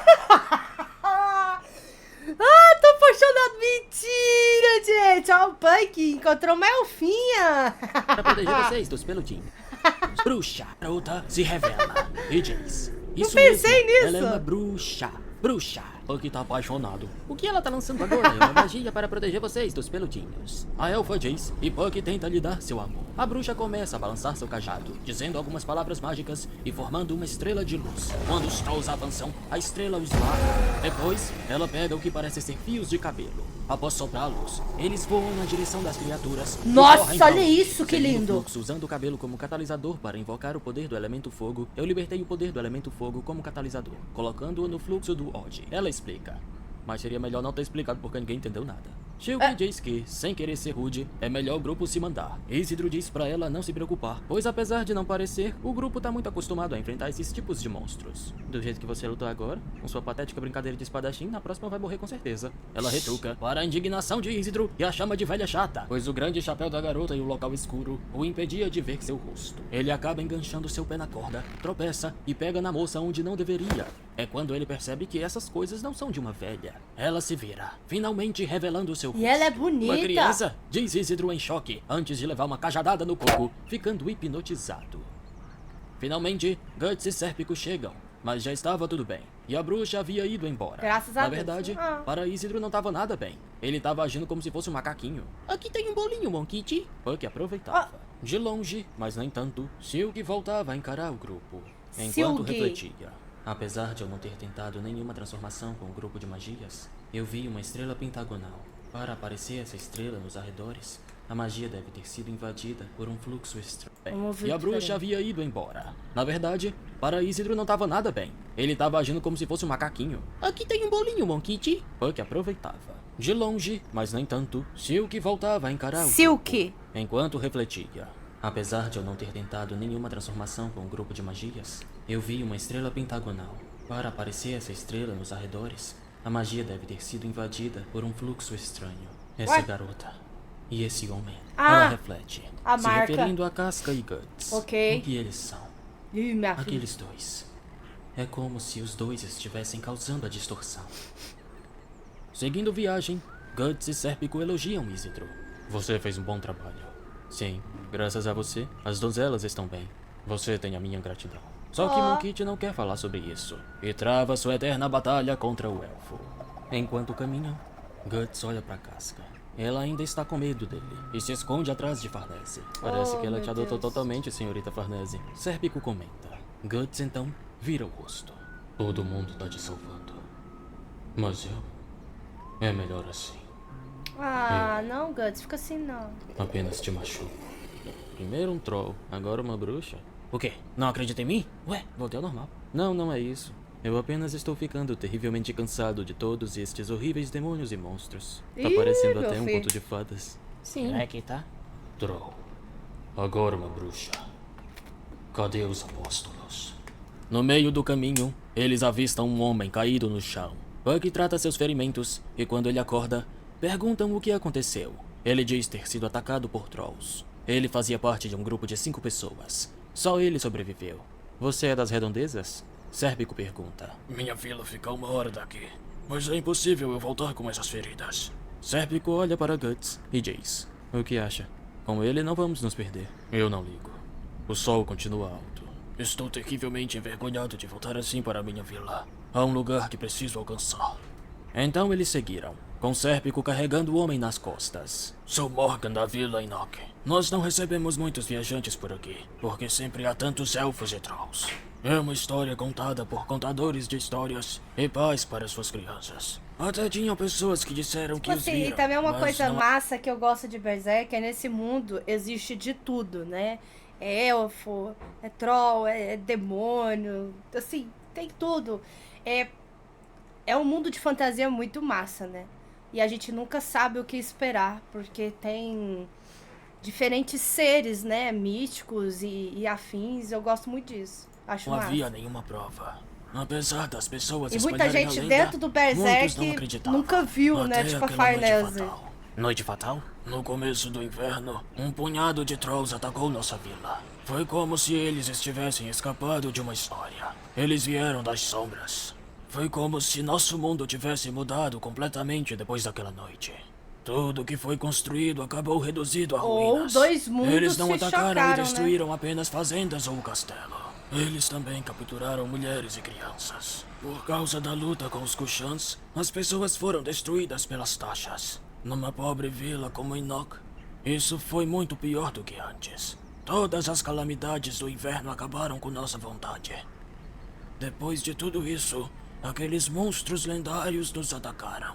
Tô apaixonado. Mentira, gente. Ó, o Puck encontrou uma elfinha. para proteger vocês dos peludinhos. Bruxa. A garota se revela e diz: isso pensei mesmo, nisso. ela é uma bruxa. Bruxa. Puck tá apaixonado. O que ela tá lançando agora é uma magia para proteger vocês dos peludinhos. A elfa diz e Puck tenta lhe dar seu amor. A bruxa começa a balançar seu cajado, dizendo algumas palavras mágicas e formando uma estrela de luz. Quando os trolls avançam, a estrela os larga. Depois, ela pega o que parece ser fios de cabelo. Após soprá-los, eles voam na direção das criaturas. e Nossa, correm pra olha longe. isso, que Seguindo o lindo. fluxo, usando o cabelo como catalisador para invocar o poder do elemento fogo, eu libertei o poder do elemento fogo como catalisador, colocando-o no fluxo do Odd. Ela explica. Mas seria melhor não ter explicado porque ninguém entendeu nada. Shilke diz que, sem querer ser rude, é melhor o grupo se mandar. Isidro diz pra ela não se preocupar, pois apesar de não parecer, o grupo tá muito acostumado a enfrentar esses tipos de monstros. Do jeito que você lutou agora, com sua patética brincadeira de espadachim, na próxima vai morrer com certeza. Ela retruca, para a indignação de Isidro e a chama de velha chata, pois o grande chapéu da garota e o local escuro o impedia de ver seu rosto. Ele acaba enganchando seu pé na corda, tropeça e pega na moça onde não deveria. É quando ele percebe que essas coisas não são de uma velha. Ela se vira, finalmente revelando seu rosto. E ela é bonita. Uma criança, diz Isidro em choque, antes de levar uma cajadada no coco, ficando hipnotizado. Finalmente, Guts e Sérpico chegam, mas já estava tudo bem, e a bruxa havia ido embora. Graças a Na Deus. verdade, para Isidro não estava nada bem. Ele estava agindo como se fosse um macaquinho. Aqui tem um bolinho, Monkit. Puck aproveitava. De longe, mas nem tanto, Silk voltava a encarar o grupo, enquanto Silk. refletia. Apesar de eu não ter tentado nenhuma transformação com o grupo de magias, eu vi uma estrela pentagonal. Para aparecer essa estrela nos arredores, a magia deve ter sido invadida por um fluxo estranho. Vamos ver E a bruxa diferente. havia ido embora. Na verdade, para Isidro não estava nada bem. Ele estava agindo como se fosse um macaquinho. Aqui tem um bolinho, Monkit. Puck aproveitava. De longe, mas nem tanto, Silk voltava a encarar o Silk. grupo, enquanto refletia. Apesar de eu não ter tentado nenhuma transformação com o grupo de magias, eu vi uma estrela pentagonal. Para aparecer essa estrela nos arredores, a magia deve ter sido invadida por um fluxo estranho. Essa Ué? garota e esse homem, Ah, ela reflete, a se marca. referindo a Casca e Guts. Ok. O que eles são? Ih, minha filha. Aqueles dois. É como se os dois estivessem causando a distorção. Seguindo viagem, Guts e Sérpico elogiam Isidro. Você fez um bom trabalho. Sim, graças a você, as donzelas estão bem. Você tem a minha gratidão. Só que Monkit não quer falar sobre isso e trava sua eterna batalha contra o elfo. Enquanto caminham, Guts olha pra Casca. Ela ainda está com medo dele e se esconde atrás de Farnese. Parece que ela meu te adotou Deus. totalmente, senhorita Farnese. Sérpico comenta. Guts então vira o rosto. Todo mundo tá te salvando. Mas eu... É melhor assim. Ah, não, Guts, fica assim não. Apenas te machuco. Primeiro um troll, agora uma bruxa. O quê? Não acredita em mim? Ué, voltei ao normal. Não, não é isso. Eu apenas estou ficando terrivelmente cansado de todos estes horríveis demônios e monstros. Tá Ih, parecendo meu até um filho. conto de fadas. Sim. É que tá? Troll. Agora uma bruxa. Cadê os apóstolos? No meio do caminho, eles avistam um homem caído no chão. Puck trata seus ferimentos e quando ele acorda, perguntam o que aconteceu. Ele diz ter sido atacado por trolls. Ele fazia parte de um grupo de 5 pessoas. Só ele sobreviveu. Você é das redondezas? Sérpico pergunta. Minha vila fica a 1 hora daqui, mas é impossível eu voltar com essas feridas. Sérpico olha para Guts e diz. O que acha? Com ele não vamos nos perder. Eu não ligo. O sol continua alto. Estou terrivelmente envergonhado de voltar assim para minha vila. Há um lugar que preciso alcançar. Então eles seguiram, com Sérpico carregando o homem nas costas. Sou Morgan da Vila Enoch. Nós não recebemos muitos viajantes por aqui, porque sempre há tantos elfos e trolls. É uma história contada por contadores de histórias e pais para suas crianças. Até tinham pessoas que disseram que Tipo os assim, e viram, também uma mas coisa não- massa que eu gosto de Berserk é nesse mundo existe de tudo, né? É elfo, é troll, é demônio, assim, tem tudo. É um mundo de fantasia muito massa, né? E a gente nunca sabe o que esperar, porque tem diferentes seres, né? Místicos e afins. Eu gosto muito disso. Acho Não massa. havia nenhuma prova. Apesar das pessoas E muita espalharem gente a lenda, dentro do muitos não Berserk acreditavam. nunca viu, né? Até Tipo a aquela noite Farnese. fatal. Noite fatal? No começo do inverno, um punhado de trolls atacou nossa vila. Foi como se eles estivessem escapando de uma história. Eles vieram das sombras. Foi como se nosso mundo tivesse mudado completamente depois daquela noite. Tudo que foi construído acabou reduzido a Ou ruínas. dois mundos Eles não se atacaram chocaram, e né? destruíram apenas fazendas ou o castelo. Eles também capturaram mulheres e crianças. Por causa da luta com os Kushans, as pessoas foram destruídas pelas taxas. Numa pobre vila como Enoch, isso foi muito pior do que antes. Todas as calamidades do inverno acabaram com nossa vontade. Depois de tudo isso, aqueles monstros lendários nos atacaram.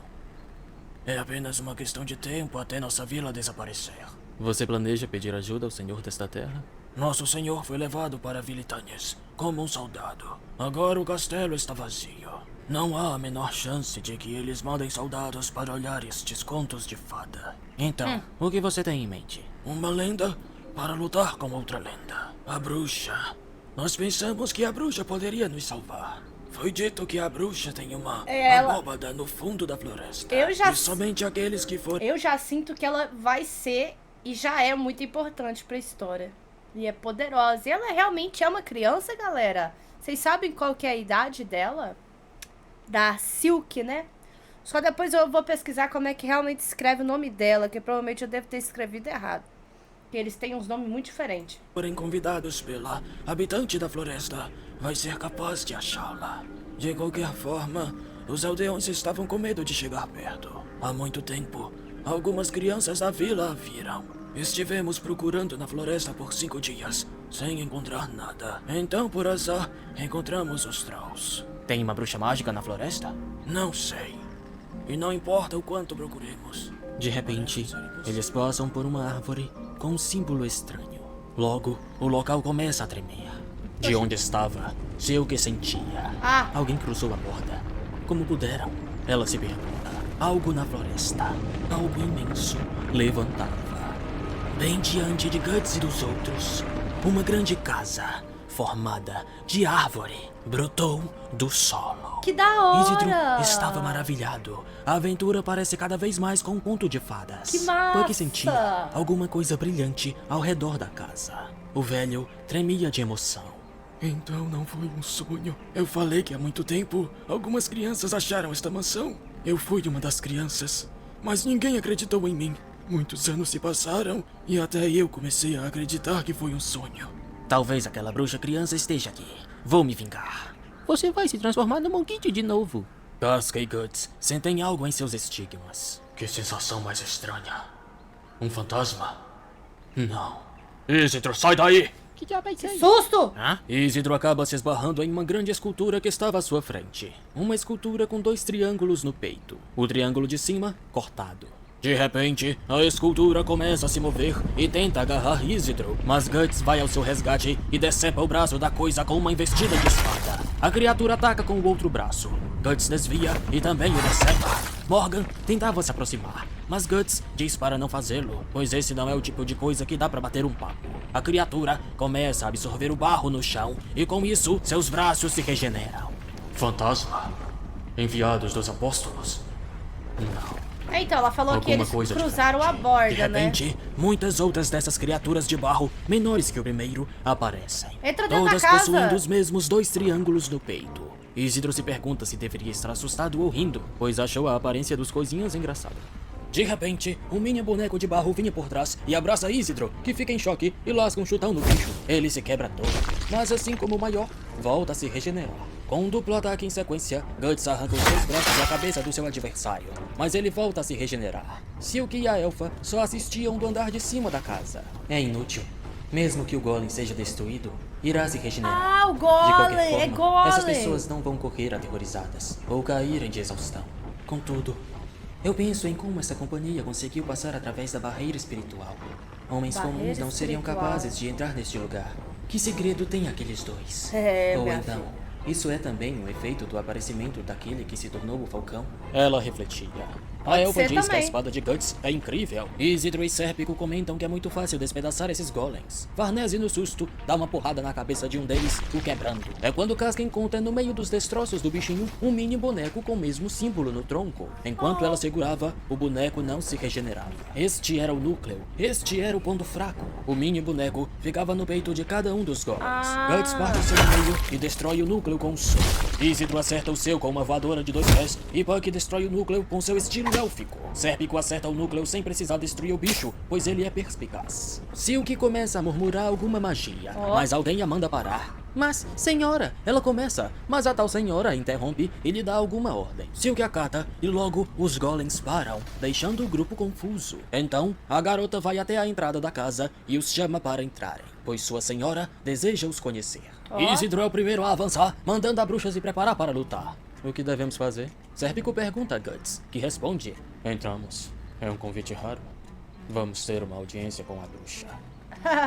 É apenas uma questão de tempo até nossa vila desaparecer. Você planeja pedir ajuda ao senhor desta terra? Nosso senhor foi levado para Vilitanes como um soldado. Agora o castelo está vazio. Não há a menor chance de que eles mandem soldados para olhar estes contos de fada. Então, o que você tem em mente? Uma lenda para lutar com outra lenda. A bruxa. Nós pensamos que a bruxa poderia nos salvar. Foi dito que a bruxa tem uma abóbada no fundo da floresta. E somente aqueles que forem... Eu já sinto que ela vai ser e já é muito importante pra história. E é poderosa. E ela realmente é uma criança, galera. Vocês sabem qual que é a idade dela? Da Silk, né? Só depois eu vou pesquisar como é que realmente escreve o nome dela, que provavelmente eu devo ter escrevido errado. Porque eles têm uns nomes muito diferentes. forem convidados pela habitante da floresta, vai ser capaz de achá-la. De qualquer forma, os aldeões estavam com medo de chegar perto. Há muito tempo, algumas crianças da vila a viram. Estivemos procurando na floresta por 5 dias, sem encontrar nada. Então, por azar, encontramos os trolls. Tem uma bruxa mágica na floresta? Não sei. E não importa o quanto procuremos. De repente, eles passam por uma árvore com um símbolo estranho. Logo, o local começa a tremer. De onde estava, sei o que sentia. Alguém cruzou a borda. Como puderam? Ela se pergunta. Algo na floresta, algo imenso, levantava. Bem diante de Guts e dos outros, uma grande casa, formada de árvore, brotou do solo. Que da hora! Isidro estava maravilhado. A aventura parece cada vez mais com um conto de fadas. Que massa! Porque sentia alguma coisa brilhante ao redor da casa. O velho tremia de emoção. Então não foi um sonho. Eu falei que há muito tempo algumas crianças acharam esta mansão. Eu fui uma das crianças, mas ninguém acreditou em mim. Muitos anos se passaram e até eu comecei a acreditar que foi um sonho. Talvez aquela bruxa criança esteja aqui. Vou me vingar. Você vai se transformar no Monquite de novo. Casca e Guts sentem algo em seus estigmas. Que sensação mais estranha. Um fantasma? Não. Isidro, sai daí! Que diabo é isso aí? Susto! Isidro acaba se esbarrando em uma grande escultura que estava à sua frente. Uma escultura com 2 triângulos no peito. O triângulo de cima, cortado. De repente, a escultura começa a se mover e tenta agarrar Isidro, mas Guts vai ao seu resgate e decepa o braço da coisa com uma investida de espada. A criatura ataca com o outro braço. Guts desvia e também o decepa. Morgan tentava se aproximar, mas Guts diz para não fazê-lo, pois esse não é o tipo de coisa que dá para bater um papo. A criatura começa a absorver o barro no chão e com isso, seus braços se regeneram. Fantasma? Enviados dos apóstolos? Não. Então, ela falou que Alguma eles coisa cruzaram a diferente. borda, De repente, né? muitas outras dessas criaturas de barro, menores que o primeiro, aparecem. Entra dentro Todas da casa. possuindo os mesmos 2 triângulos no peito. Isidro se pergunta se deveria estar assustado ou rindo, pois achou a aparência dos coisinhas engraçada. De repente, um mini boneco de barro vinha por trás e abraça Isidro, que fica em choque e lasca um chutão no bicho. Ele se quebra todo, mas assim como o maior, volta a se regenerar. Com um duplo ataque em sequência, Guts arranca os 2 braços da cabeça do seu adversário, mas ele volta a se regenerar. Silk e a elfa só assistiam do andar de cima da casa. É inútil. Mesmo que o golem seja destruído, irá se regenerar. O De qualquer golem! forma, É golem! essas pessoas não vão correr aterrorizadas ou caírem de exaustão. Contudo, eu penso em como essa companhia conseguiu passar através da barreira espiritual. Homens Barreira comuns não seriam espiritual. capazes de entrar neste lugar. Que segredo tem aqueles dois? É, Ou minha então, filha. isso é também um efeito do aparecimento daquele que se tornou o Falcão? Ela refletia. A Pode elfa ser diz que a também. espada de Guts é incrível. Isidro e Sérpico comentam que é muito fácil despedaçar esses golems. Farnese, no susto, dá uma porrada na cabeça de um deles, o quebrando. É quando Casca encontra no meio dos destroços do bichinho um mini boneco com o mesmo símbolo no tronco. Enquanto ela segurava, o boneco não se regenerava. Este era o núcleo. Este era o ponto fraco. O mini boneco ficava no peito de cada um dos golems. Guts parte seu meio e destrói o núcleo com um soco. Isidro acerta o seu com uma voadora de 2 pés e Puck destrói o núcleo com seu estilo élfico. Sérpico acerta o núcleo sem precisar destruir o bicho, pois ele é perspicaz. Silk começa a murmurar alguma magia, mas alguém a manda parar. Mas, senhora, ela começa, mas a tal senhora a interrompe e lhe dá alguma ordem. Silk acata e logo os golems param, deixando o grupo confuso. Então, a garota vai até a entrada da casa e os chama para entrarem, pois sua senhora deseja os conhecer. Isidro é o primeiro a avançar, mandando a bruxa se preparar para lutar. O que devemos fazer? Sérpico pergunta a Guts, que responde: Entramos. É um convite raro. Vamos ter uma audiência com a bruxa.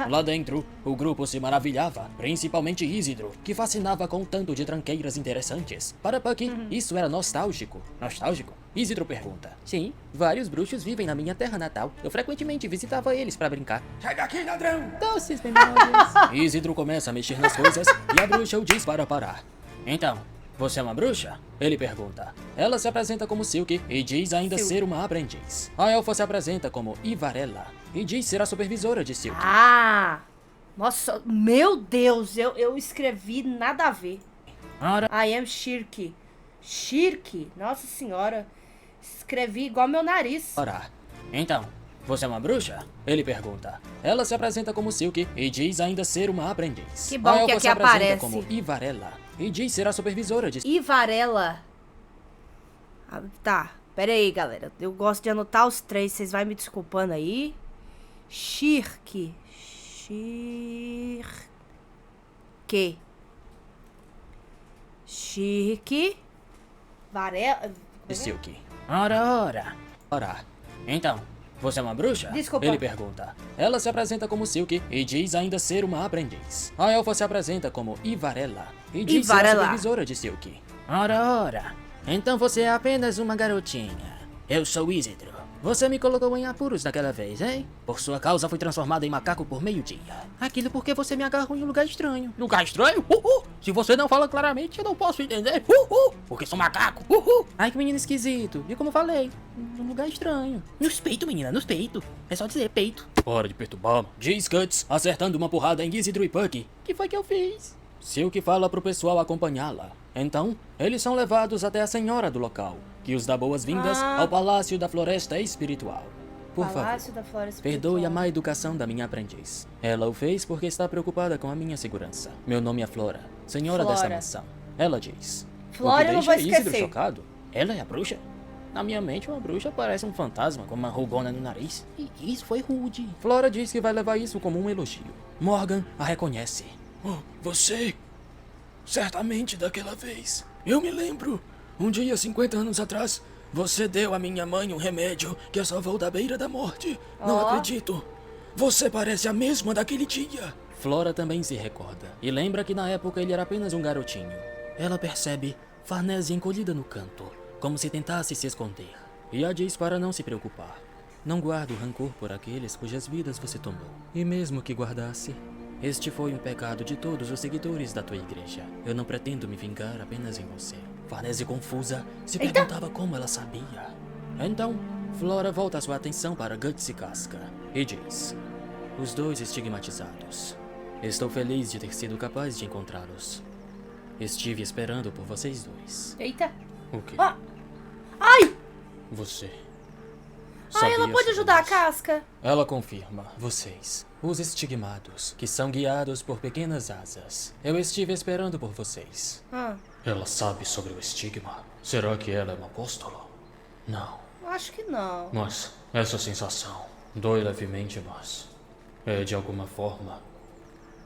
Lá dentro, o grupo se maravilhava, principalmente Isidro, que fascinava com o tanto de tranqueiras interessantes. Para Puck, isso era nostálgico. Nostálgico? Isidro pergunta. Sim, vários bruxos vivem na minha terra natal. Eu frequentemente visitava eles para brincar. Sai daqui, ladrão! Doces memórias. Isidro começa a mexer nas coisas e a bruxa o diz para parar. Então, você é uma bruxa? Ele pergunta. Ela se apresenta como Silk e diz ainda ser uma aprendiz. A elfa se apresenta como Ivarella e diz ser a supervisora de Silk. Ah! Nossa, meu Deus, eu escrevi nada a ver. Ora, I am Shirk. Shirk? Nossa senhora. Escrevi igual meu nariz. parar. Então, você é uma bruxa? Ele pergunta. Ela se apresenta como Silk e diz ainda ser uma aprendiz. Que bom A que elfa aqui se apresenta aparece. como Ivarella e diz ser a supervisora de Ivarella. Ah, tá, pera aí, galera. Eu gosto de anotar os 3. Vocês vão me desculpando aí. Shirk. Shirk. Varela. de Silk. Ora. Então, você é uma bruxa? Desculpa. Ele pergunta. Ela se apresenta como Silk e diz ainda ser uma aprendiz. A elfa se apresenta como Ivarella e diz ser a Ivarella. supervisora de Silk. Ora. Então você é apenas uma garotinha. Eu sou Isidro. Você me colocou em apuros daquela vez, hein? Por sua causa fui transformado em macaco por meio-dia. Aquilo porque você me agarrou em um lugar estranho. Lugar estranho? Se você não fala claramente, eu não posso entender. Porque sou macaco. Ai, que menino esquisito. E como falei, um lugar estranho. Nos peitos, menina, nos peitos. É só dizer peito. Para de perturbar. Diz Guts, acertando uma porrada em Isidro e Puck. Que foi que eu fiz? Silk fala pro pessoal acompanhá-la. Então, eles são levados até a senhora do local, que os dá boas-vindas ao Palácio da Floresta Espiritual. Por Palácio favor, da Floresta perdoe a Espiritual. má educação da minha aprendiz. Ela o fez porque está preocupada com a minha segurança. Meu nome é Flora, senhora Flora. desta mansão. Ela diz. Flora, o que eu não deixa vou Isidro esquecer. chocado. Ela é a bruxa? Na minha mente, uma bruxa parece um fantasma com uma rugona no nariz. E isso foi rude. Flora diz que vai levar isso como um elogio. Morgan a reconhece. Oh, você? Certamente daquela vez. Eu me lembro. Um dia, 50 anos atrás, você deu à minha mãe um remédio que a salvou da beira da morte. Não Ó. acredito. Você parece a mesma daquele dia. Flora também se recorda e lembra que na época ele era apenas um garotinho. Ela percebe Farnese encolhida no canto, como se tentasse se esconder, e a diz para não se preocupar. Não guardo rancor por aqueles cujas vidas você tomou. E mesmo que guardasse, este foi um pecado de todos os seguidores da tua igreja. Eu não pretendo me vingar apenas em você. Farnese, confusa, se perguntava como ela sabia. Então, Flora volta sua atenção para Guts e Casca e diz: os dois estigmatizados. Estou feliz de ter sido capaz de encontrá-los. Estive esperando por vocês dois. Eita. O quê? Ah. Ai! Você. Ai, ela sabia pode sobre ajudar a isso? Casca. Ela confirma. Vocês, os estigmados, que são guiados por pequenas asas. Eu estive esperando por vocês. Ah, Ela sabe sobre o estigma. Será que ela é uma apóstola? Não. acho que não. Mas essa sensação dói levemente, mas é de alguma forma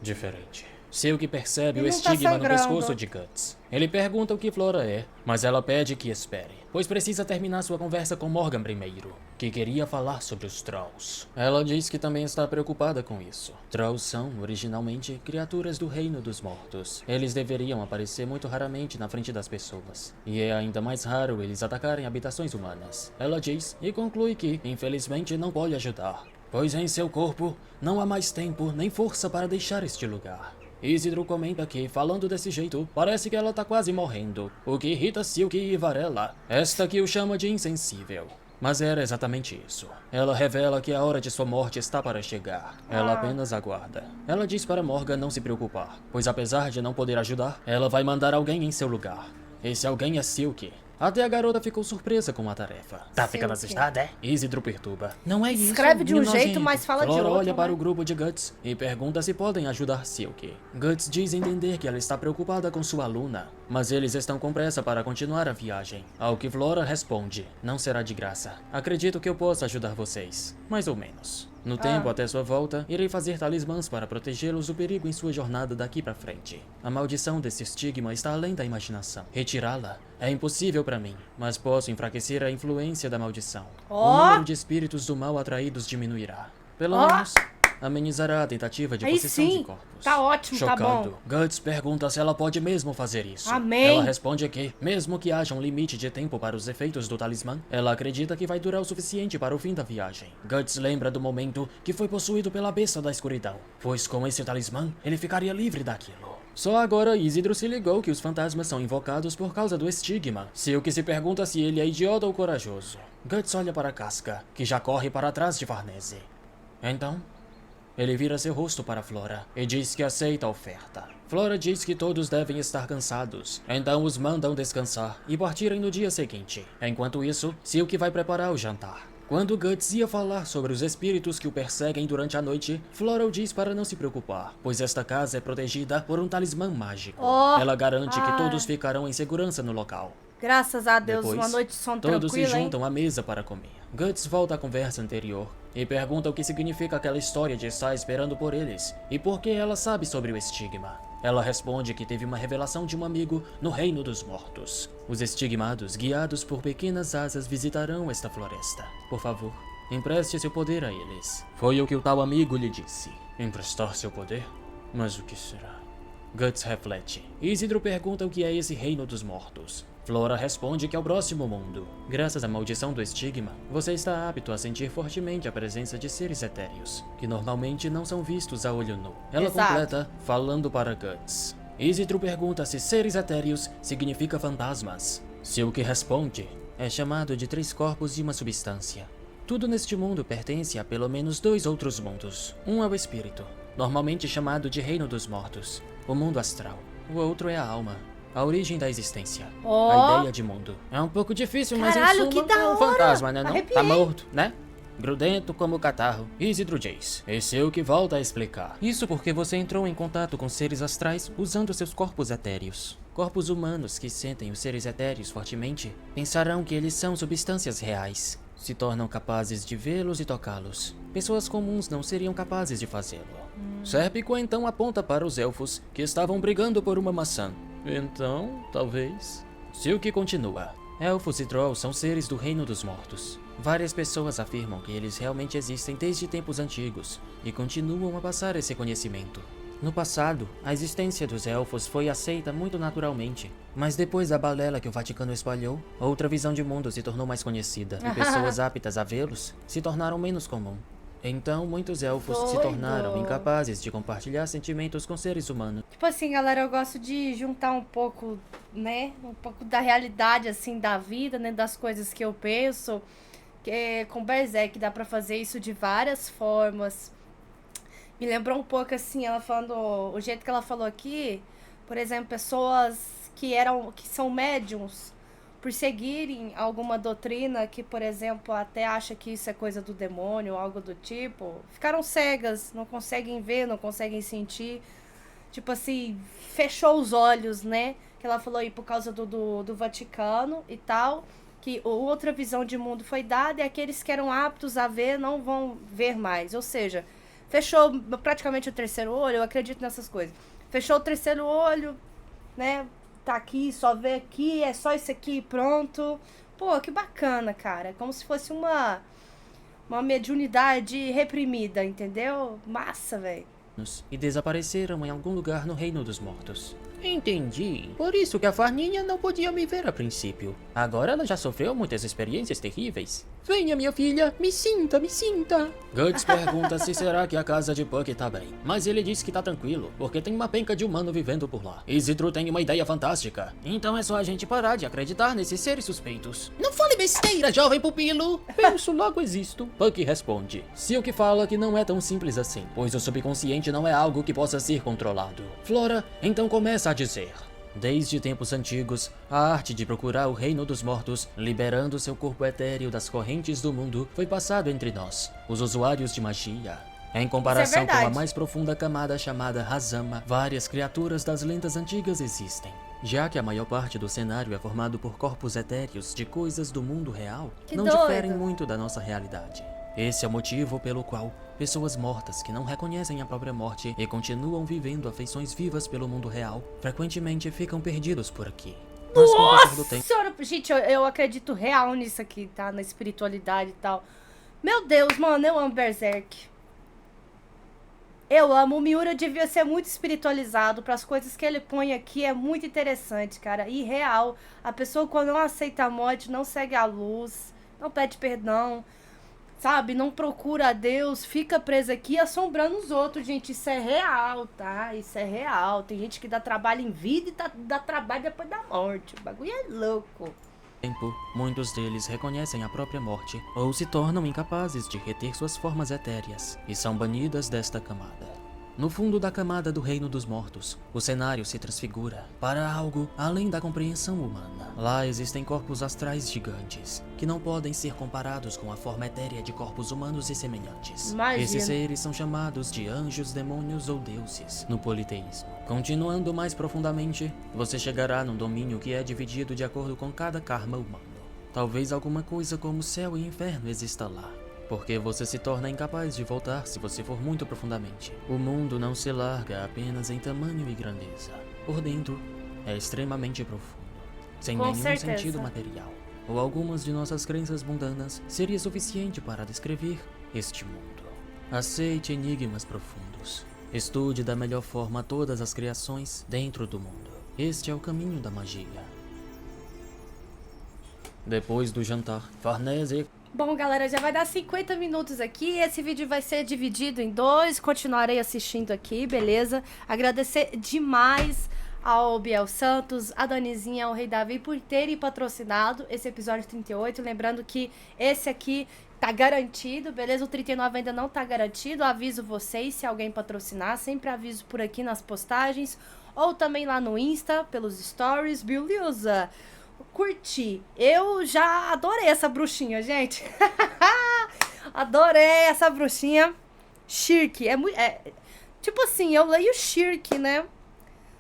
diferente. Silk percebe o Ele não tá estigma no sangrando. pescoço de Guts. Ele pergunta o que Flora é, mas ela pede que espere, pois precisa terminar sua conversa com Morgan primeiro, que queria falar sobre os Trolls. Ela diz que também está preocupada com isso. Trolls são, originalmente, criaturas do Reino dos Mortos. Eles deveriam aparecer muito raramente na frente das pessoas, e é ainda mais raro eles atacarem habitações humanas. Ela diz e conclui que, infelizmente, não pode ajudar, pois em seu corpo não há mais tempo nem força para deixar este lugar. Isidro comenta que, falando desse jeito, parece que ela tá quase morrendo, o que irrita Silk e Varela, esta que o chama de insensível. Mas era exatamente isso. Ela revela que a hora de sua morte está para chegar. Ela apenas aguarda. Ela diz para Morgan não se preocupar, pois apesar de não poder ajudar, ela vai mandar alguém em seu lugar. Esse alguém é Silk. Até a garota ficou surpresa com a tarefa. Tá ficando assustada, é? Isidro perturba. Não é isso. Escreve de um menino jeito, nojento. mas fala de Flora outro. olha para né? o grupo de Guts e pergunta se podem ajudar Silk. Guts diz entender que ela está preocupada com sua aluna, mas eles estão com pressa para continuar a viagem. Ao que Flora responde, não será de graça. Acredito que eu possa ajudar vocês, mais ou menos. No tempo até sua volta, irei fazer talismãs para protegê-los do perigo em sua jornada daqui pra frente. A maldição desse estigma está além da imaginação. Retirá-la é impossível para mim, mas posso enfraquecer a influência da maldição. O número de espíritos do mal atraídos diminuirá. Pelo menos, amenizará a tentativa de Aí possessão sim, de corpos. tá ótimo, tá Chocado, bom. Guts pergunta se ela pode mesmo fazer isso. Amém. Ela responde que, mesmo que haja um limite de tempo para os efeitos do talismã, ela acredita que vai durar o suficiente para o fim da viagem. Guts lembra do momento que foi possuído pela besta da escuridão, pois com esse talismã, ele ficaria livre daquilo. Só agora Isidro se ligou que os fantasmas são invocados por causa do estigma. Silk se pergunta se ele é idiota ou corajoso. Guts olha para Casca, que já corre para trás de Farnese. Então, ele vira seu rosto para Flora e diz que aceita a oferta. Flora diz que todos devem estar cansados, então os mandam descansar e partirem no dia seguinte. Enquanto isso, Silk vai preparar o jantar. Quando Guts ia falar sobre os espíritos que o perseguem durante a noite, Flora o diz para não se preocupar, pois esta casa é protegida por um talismã mágico. Ela garante que todos ficarão em segurança no local. Graças a Deus, Depois, uma noite de sono todos se tranquila, hein? juntam à mesa para comer. Guts volta à conversa anterior e pergunta o que significa aquela história de estar esperando por eles e por que ela sabe sobre o estigma. Ela responde que teve uma revelação de um amigo no Reino dos Mortos. Os estigmados, guiados por pequenas asas, visitarão esta floresta. Por favor, empreste seu poder a eles. Foi o que o tal amigo lhe disse. Emprestar seu poder? Mas o que será? Guts reflete. Isidro pergunta o que é esse Reino dos Mortos. Flora responde que é o próximo mundo. Graças à maldição do estigma, você está apto a sentir fortemente a presença de seres etéreos, que normalmente não são vistos a olho nu. Ela Exato. completa, falando para Guts. Isidro pergunta se seres etéreos significa fantasmas. Silk responde, é chamado de 3 corpos e uma substância. Tudo neste mundo pertence a pelo menos 2 outros mundos. Um é o espírito, normalmente chamado de Reino dos Mortos, o mundo astral. O outro é a alma, a origem da existência, a ideia de mundo. É um pouco difícil, mas Caralho, em que suma, da é um hora! fantasma, né não? Arrepiei. Tá morto, né? Grudento como o catarro. Isidro diz. Esse é o que volta a explicar. Isso porque você entrou em contato com seres astrais usando seus corpos etéreos. Corpos humanos que sentem os seres etéreos fortemente pensarão que eles são substâncias reais. Se tornam capazes de vê-los e tocá-los. Pessoas comuns não seriam capazes de fazê-lo. Sérpico então aponta para os elfos que estavam brigando por uma maçã. Então, talvez... Silk continua. Elfos e Trolls são seres do Reino dos Mortos. Várias pessoas afirmam que eles realmente existem desde tempos antigos e continuam a passar esse conhecimento. No passado, a existência dos elfos foi aceita muito naturalmente, mas depois da balela que o Vaticano espalhou, outra visão de mundo se tornou mais conhecida e pessoas aptas a vê-los se tornaram menos comum. Então, muitos elfos se Doido. tornaram incapazes de compartilhar sentimentos com seres humanos. Tipo assim, galera, eu gosto de juntar um pouco, né? Um pouco da realidade, assim, da vida, né? Das coisas que eu penso. Que com Berserk dá pra fazer isso de várias formas. Me lembrou um pouco, assim, ela falando... O jeito que ela falou aqui, por exemplo, pessoas que são médiums, por seguirem alguma doutrina que, por exemplo, até acha que isso é coisa do demônio ou algo do tipo, ficaram cegas, não conseguem ver, não conseguem sentir. Tipo assim, fechou os olhos, né? Que ela falou aí por causa do Vaticano e tal, que outra visão de mundo foi dada e aqueles que eram aptos a ver não vão ver mais. Ou seja, Fechou praticamente o terceiro olho, eu acredito nessas coisas. Fechou o terceiro olho, né? Tá aqui, só vê aqui, é só isso aqui e pronto. Pô, que bacana, cara. É como se fosse uma mediunidade reprimida, entendeu? Massa, velho. E desapareceram em algum lugar no Reino dos Mortos. Entendi. Por isso que a Farninha não podia me ver a princípio. Agora ela já sofreu muitas experiências terríveis. Venha, minha filha, me sinta, me sinta. Guts pergunta se será que a casa de Puck tá bem. Mas ele diz que tá tranquilo, porque tem uma penca de humano vivendo por lá. Isidro tem uma ideia fantástica. Então é só a gente parar de acreditar nesses seres suspeitos. Não fale besteira, jovem pupilo. Penso, logo existo. Puck responde. Silk fala que não é tão simples assim, pois o subconsciente não é algo que possa ser controlado. Flora então começa a dizer: desde tempos antigos, a arte de procurar o reino dos mortos, liberando seu corpo etéreo das correntes do mundo, foi passado entre nós, os usuários de magia. Em comparação com a mais profunda camada chamada Hazama, várias criaturas das lendas antigas existem. Já que a maior parte do cenário é formado por corpos etéreos de coisas do mundo real, não diferem muito da nossa realidade. Esse é o motivo pelo qual pessoas mortas que não reconhecem a própria morte e continuam vivendo afeições vivas pelo mundo real, frequentemente ficam perdidos por aqui. Mas com o passar do tempo... Senhora, gente, eu acredito real nisso aqui, tá? Na espiritualidade e tal. Meu Deus, mano, eu amo Berserk. Eu amo. O Miura devia ser muito espiritualizado. Para as coisas que ele põe aqui é muito interessante, cara. E real. A pessoa, quando não aceita a morte, não segue a luz, não pede perdão, sabe? Não procura a Deus, fica preso aqui assombrando os outros, gente. Isso é real, tá? Isso é real. Tem gente que dá trabalho em vida e dá trabalho depois da morte. O bagulho é louco. Muitos deles reconhecem a própria morte ou se tornam incapazes de reter suas formas etéreas e são banidas desta camada. No fundo da camada do Reino dos Mortos, o cenário se transfigura para algo além da compreensão humana. Lá existem corpos astrais gigantes, que não podem ser comparados com a forma etérea de corpos humanos e semelhantes. Imagina. Esses seres são chamados de anjos, demônios ou deuses no politeísmo. Continuando mais profundamente, você chegará num domínio que é dividido de acordo com cada karma humano. Talvez alguma coisa como céu e inferno exista lá, porque você se torna incapaz de voltar se você for muito profundamente. O mundo não se larga apenas em tamanho e grandeza. Por dentro, é extremamente profundo, sem Com nenhum certeza. sentido material. Ou algumas de nossas crenças mundanas seria suficiente para descrever este mundo. Aceite enigmas profundos. Estude da melhor forma todas as criações dentro do mundo. Este é o caminho da magia. Depois do jantar, Farnese... Bom, galera, já vai dar 50 minutos aqui. Esse vídeo vai ser dividido em 2. Continuarei assistindo aqui, beleza? Agradecer demais ao Biel Santos, a Danizinha, ao Rei Davi por terem patrocinado esse episódio 38. Lembrando que esse aqui tá garantido, beleza? O 39 ainda não tá garantido. Aviso vocês se alguém patrocinar. Sempre aviso por aqui nas postagens. Ou também lá no Insta, pelos stories. Beleza? Curti. Eu já adorei essa bruxinha, gente. Adorei essa bruxinha. Shirk. Tipo assim, eu leio Shirk, né?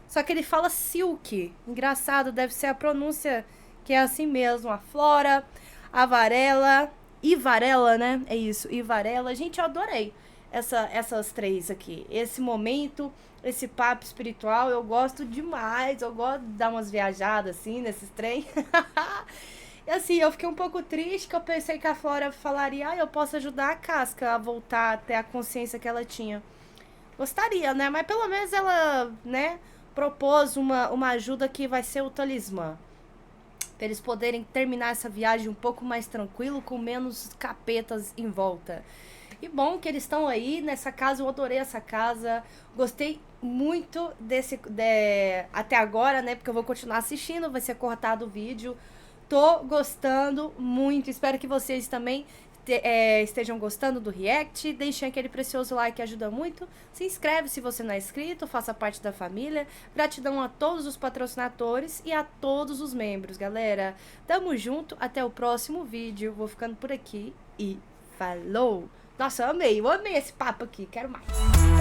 Só que ele fala Silk. Engraçado, deve ser a pronúncia que é assim mesmo. A Flora, a Varela. Ivarela, né? É isso, Ivarela. Gente, eu adorei essas três aqui. Esse momento, esse papo espiritual, eu gosto demais. Eu gosto de dar umas viajadas assim, nesses trem. E assim, eu fiquei um pouco triste, que eu pensei que a Flora falaria, eu posso ajudar a Casca a voltar a ter a consciência que ela tinha. Gostaria, né? Mas pelo menos ela, né, propôs uma ajuda que vai ser o talismã. Pra eles poderem terminar essa viagem um pouco mais tranquilo, com menos capetas em volta. E bom que eles estão aí nessa casa, eu adorei essa casa. Gostei muito até agora, né? Porque eu vou continuar assistindo, vai ser cortado o vídeo. Tô gostando muito, espero que vocês também estejam gostando do react. Deixem aquele precioso like que ajuda muito. Se inscreve se você não é inscrito, faça parte da família. Gratidão a todos os patrocinadores e a todos os membros, galera. Tamo junto, até o próximo vídeo. Vou ficando por aqui e falou! Nossa, eu amei esse papo aqui, quero mais.